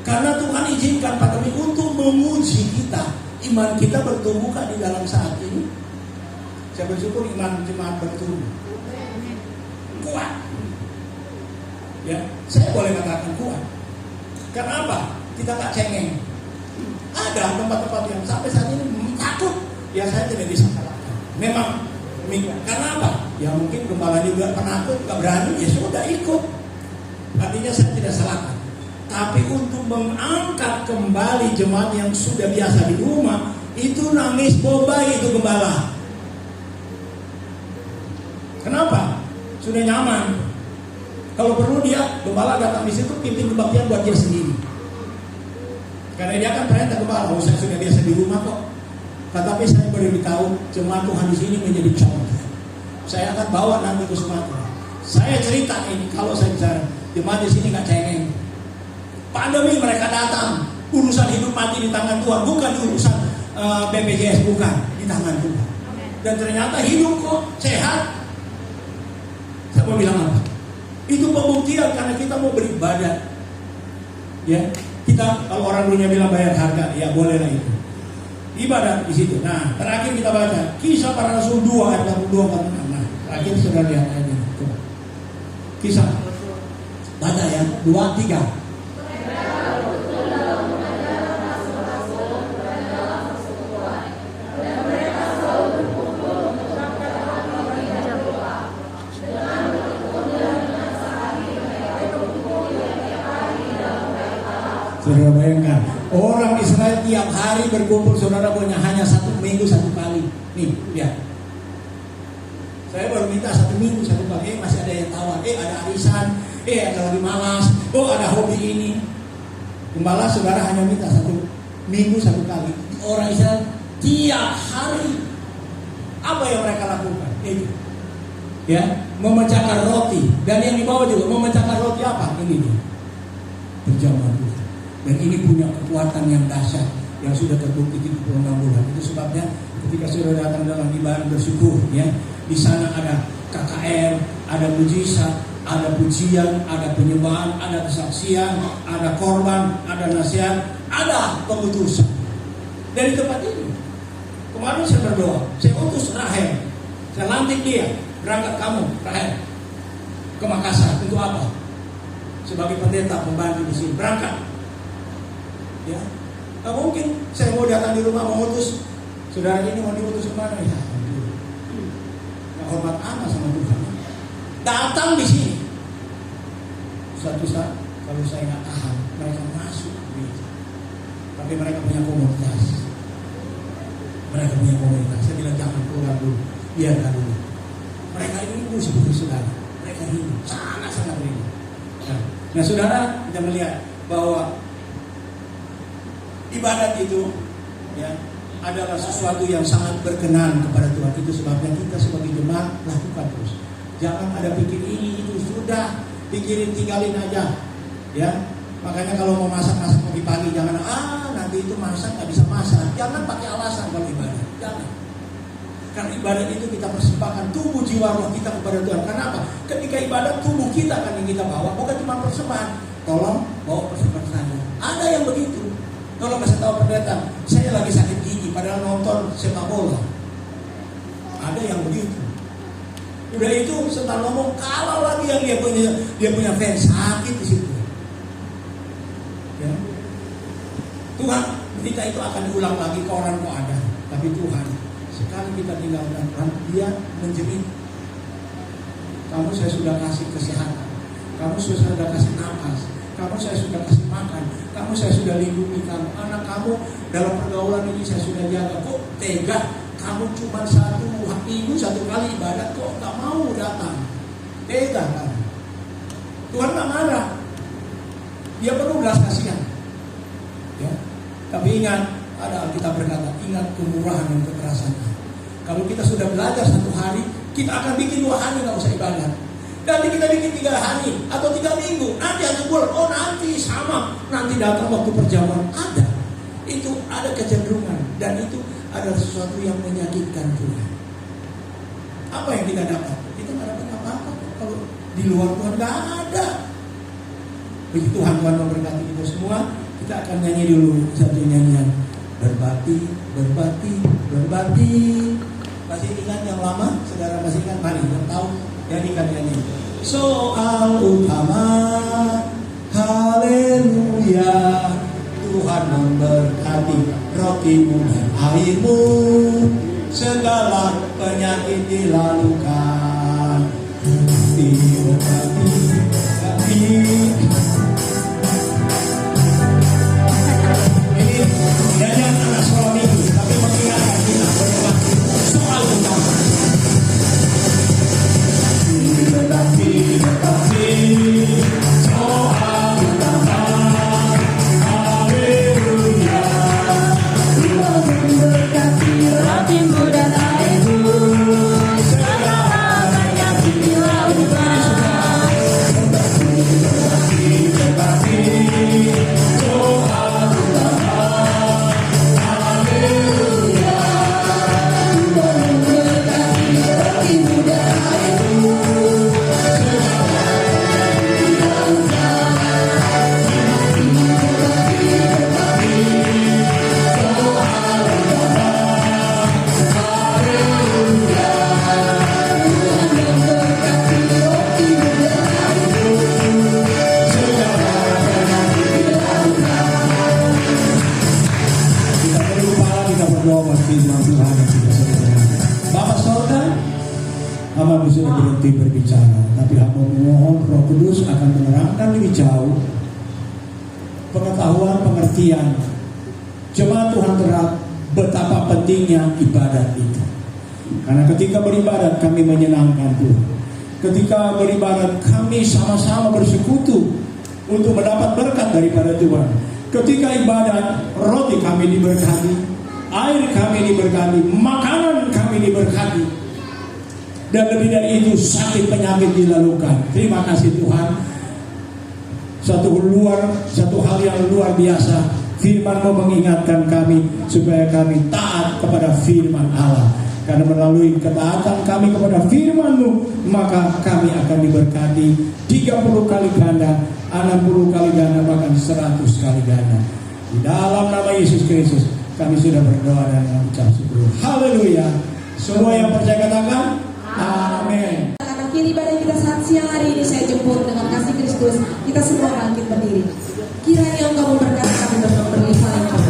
Karena Tuhan izinkan pandemi untuk menguji kita. Iman kita bertumbuhkah di dalam saat ini? Saya bersyukur iman jemaat bertumbuh. Kuat. Ya, saya boleh katakan kuat. Karena apa? Kita tak cengeng. Ada tempat-tempat yang sampai saat ini takut. Ya saya tidak bisa salahkan. Memang demikian. Karena apa? Ya mungkin gembala juga penakut, gak berani, ya sudah ikut. Artinya saya tidak salahkan. Tapi untuk mengangkat kembali jemaat yang sudah biasa di rumah, itu nangis bobai itu gembala. Kenapa? Sudah nyaman. Kalau perlu dia gembala datang di situ pimpin kebaktian buat dia sendiri. Karena dia kan perintah gembala, saya sudah biasa di rumah kok. Tetapi saya beritahu jemaat Tuhan di sini menjadi contoh. Saya akan bawa nanti ke Sumatera. Saya cerita ini kalau saya bicara jemaat di sini nggak cengeng. Pandemi mereka datang, urusan hidup mati di tangan Tuhan, bukan urusan BPJS, bukan di tangan Tuhan. Dan ternyata hidup kok sehat. Saya mau bilang apa? Itu pembuktian karena kita mau beribadah. Ya, kita kalau orang dunia bilang bayar harga, ya bolehlah itu. Ibadah di situ. Nah, terakhir kita baca Kisah Para Rasul 2 ayat 42 46. Nah, terakhir sudah lihat ayat ini. Coba. Kisah. Baca ya, 2 3. Saudara bayangkan, orang Israel tiap hari berkumpul, saudara punya hanya 1 minggu 1 kali. Nih, lihat. Saya baru minta 1 minggu 1 kali. Masih ada yang tawar. Ada arisan. Ada lagi malas. Ada hobi ini. Gembala saudara hanya minta 1 minggu 1 kali. Orang Israel tiap hari. Apa yang mereka lakukan? Itu. Ya, memecahkan roti. Dan yang dibawa juga memecahkan roti apa? Ini dia. Perjamuan Tuhan. Dan ini punya kekuatan yang dahsyat yang sudah terbukti 76 bulan. Itu sebabnya ketika sudah datang dalam ibadah bersyukur, ya, di sana ada KKR, ada mujizat, ada pujian, ada penyembahan, ada kesaksian, ada korban, ada nasihat, ada pengutusan. Dari tempat ini, kemarin saya berdoa, saya utus Rahel, saya lantik dia, berangkat kamu, Rahel, ke Makassar. Untuk apa? Sebagai pendeta pembantu di sini, berangkat. Ya, nggak mungkin saya mau datang di rumah mau utus saudara ini mau diutus kemana ya? Nggak hormat amat sama Tuhan. Datang di sini. Suatu saat kalau saya nggak tahan, mereka masuk gereja. Tapi mereka punya komunitas. Saya bilang jangan keluar dulu, biarkan dulu. Mereka ini seperti saudara. Mereka ini sangat rindu. Nah, saudara kita melihat bahwa ibadat itu, ya, adalah sesuatu yang sangat berkenan kepada Tuhan. Itu sebabnya kita sebagai jemaat lakukan terus. Jangan ada pikir ini itu sudah pikirin tinggalin aja, ya. Makanya kalau mau masak pagi-pagi jangan nanti itu masak nggak bisa masak. Jangan pakai alasan kalau ibadah. Jangan. Karena ibadat itu kita persembahkan tubuh jiwa roh kita kepada Tuhan. Kenapa? Ketika ibadat tubuh kita kan yang kita bawa, bukan cuma persembahan. Tolong bawa persembahan saja. Ada yang begitu. Kalau kasih tahu pendeta, saya lagi sakit gigi, padahal nonton sepak bola. Ada yang begitu. Udah itu setelah ngomong, kalau lagi yang dia punya fans sakit di situ. Ya. Tuhan, berita itu akan diulang lagi ke orang kok ada. Tapi Tuhan, sekali kita tinggalkan Tuhan, dia menjerit. Kamu saya sudah kasih kesehatan, kamu sudah kasih nafas, kamu saya sudah kasih makan, kamu saya sudah lindungi kamu, anak kamu dalam pergaulan ini saya sudah jaga. Kok tega? Kamu cuma 1 minggu 1 kali ibadat kok gak mau datang? Tega kan? Tuhan gak marah. Dia penuh belas kasihan. Ya. Tapi ingat, ada Alkitab berkata, ingat kemurahan dan kekerasan. Kalau kita sudah belajar 1 hari, kita akan bikin 2 hari gak usah ibadat. Nanti kita bikin 3 hari atau 3 minggu, nanti 1 bulan, nanti sama, nanti datang waktu perjamuan. Ada, itu ada kecenderungan. dan itu adalah sesuatu yang menyakitkan Tuhan. Apa yang kita dapat? Kita nggak dapat apa-apa kalau di luar Tuhan nggak ada. Puji Tuhan, Tuhan memberkati kita semua. Kita akan nyanyi dulu satu nyanyian, berbakti, berbakti, berbakti. Masih ingat yang lama? Saudara masih ingat? Mari kita tahu nyanyikan nyanyi. Soal utama, haleluya, Tuhan memberkati rotimu dan airmu, segala penyakit dilalukan. Diberkati, ini nyanyian anak sekolah minggu, tapi mengingatkan kita berbakti soal utama. Diberkati, diberkati soal utama, haleluya, Tuhan memberkati rotimu dan airmu, segala penyakit dilalukan. Bapak Saudara, hamba sudah berhenti berbicara, tapi hamba memohon Roh Kudus akan menerangkan lebih jauh pengetahuan, pengertian jemaat Tuhan terhadap betapa pentingnya ibadat itu. Karena ketika beribadat kami menyenangkan Tuhan. Ketika beribadat kami sama-sama bersekutu untuk mendapat berkat daripada Tuhan. Ketika ibadat, roti kami diberkati, air kami diberkati, makanan kami diberkati, dan lebih dari itu sakit penyakit dilalukan. Terima kasih Tuhan. Satu hal yang luar biasa, firman-Mu mengingatkan kami supaya kami taat kepada firman Allah. Karena melalui ketaatan kami kepada firman-Mu, maka kami akan diberkati 30 kali ganda, 60 kali ganda, bahkan 100 kali ganda. Di dalam nama Yesus Kristus kami sudah berdoa dan mengucap syukur. Haleluya. Semua yang percaya katakan amin. Akhir ibadah kita saat siang hari ini saya jemput dengan kasih Kristus. Kita semua bangkit berdiri. Kiranya Engkau memberkati kami berlimpah-limpah.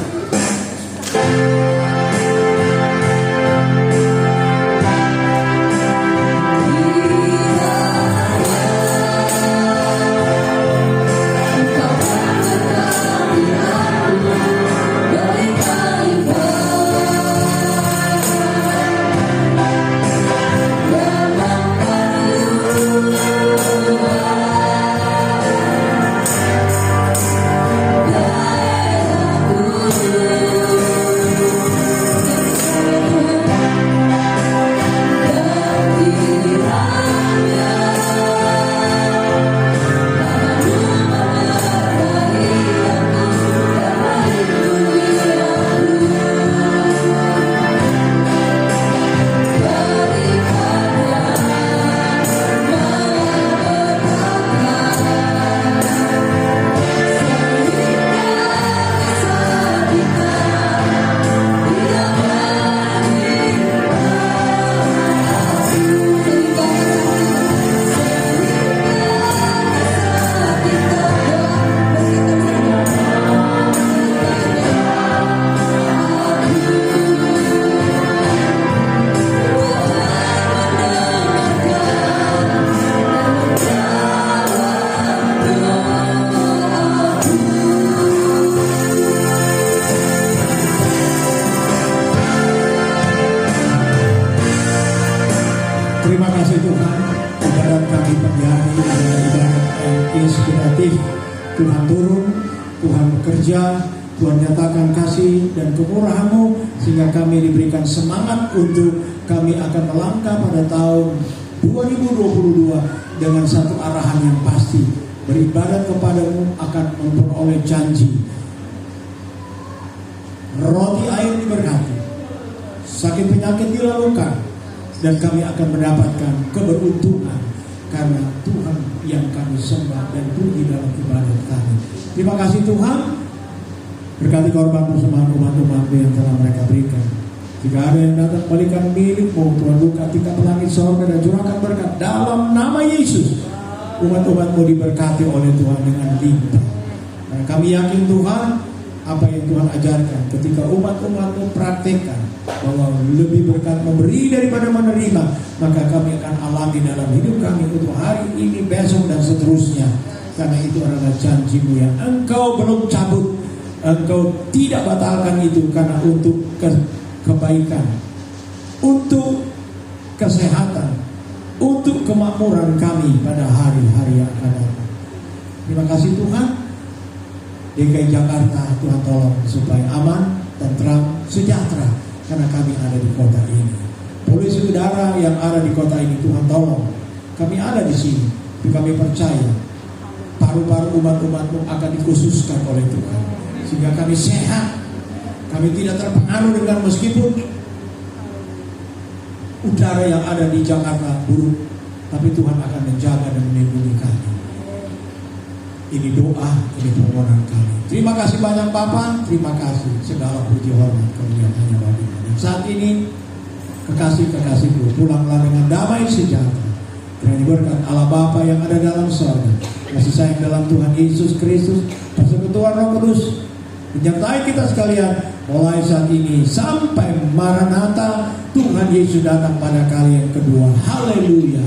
Terima kasih Tuhan, ibadat kami pagi hari adalah ibadat yang inspiratif. Tuhan turun, Tuhan bekerja, Tuhan nyatakan kasih dan kemurahan-Mu, sehingga kami diberikan semangat untuk kami akan melangkah pada tahun 2022 dengan satu arahan yang pasti. Beribadat kepada-Mu akan memperoleh janji. roti air diberkati, sakit penyakit dilalukan, dan kami akan mendapatkan keberuntungan karena Tuhan yang kami sembah dan puji dalam ibadat kami. Terima kasih Tuhan, berkati korban persembahan umat-umat yang telah mereka berikan. Jika ada yang datang balikan milikmu, Tuhan buka tingkap langit sorga dan curahkan berkat dalam nama Yesus. Umat-umatmu diberkati oleh Tuhan dengan limpah. Karena kami yakin Tuhan, apa yang Tuhan ajarkan ketika umat-umatmu praktekkan bahwa lebih berkat memberi daripada menerima, maka kami akan alami dalam hidup kami untuk hari ini, besok, dan seterusnya. Karena itu adalah janjimu yang Engkau belum cabut. Engkau tidak batalkan itu karena untuk kebaikan, untuk kesehatan, untuk kemakmuran kami pada hari-hari yang akan datang. Terima kasih Tuhan. DKI Jakarta Tuhan tolong supaya aman, tentram, sejahtera karena kami ada di kota ini. Polisi udara yang ada di kota ini Tuhan tolong. Kami ada di sini, tapi kami percaya paru-paru umat-umatmu akan dikhususkan oleh Tuhan sehingga kami sehat. Kami tidak terpengaruh dengan meskipun udara yang ada di Jakarta buruk, tapi Tuhan akan menjaga dan melindungi kami. Ini doa, ini permohonan kami. Terima kasih banyak Bapa, terima kasih. Segala puji hormat kemuliaan hanya bagi-Mu. Dan saat ini kekasih-kekasihku, pulanglah dengan damai sejahtera. Kiranya berkat Allah Bapa yang ada dalam surga, kasih sayang dalam Tuhan Yesus Kristus, persekutuan Roh Kudus menyertai kita sekalian mulai saat ini sampai Maranatha Tuhan Yesus datang pada kali yang kedua. Haleluya.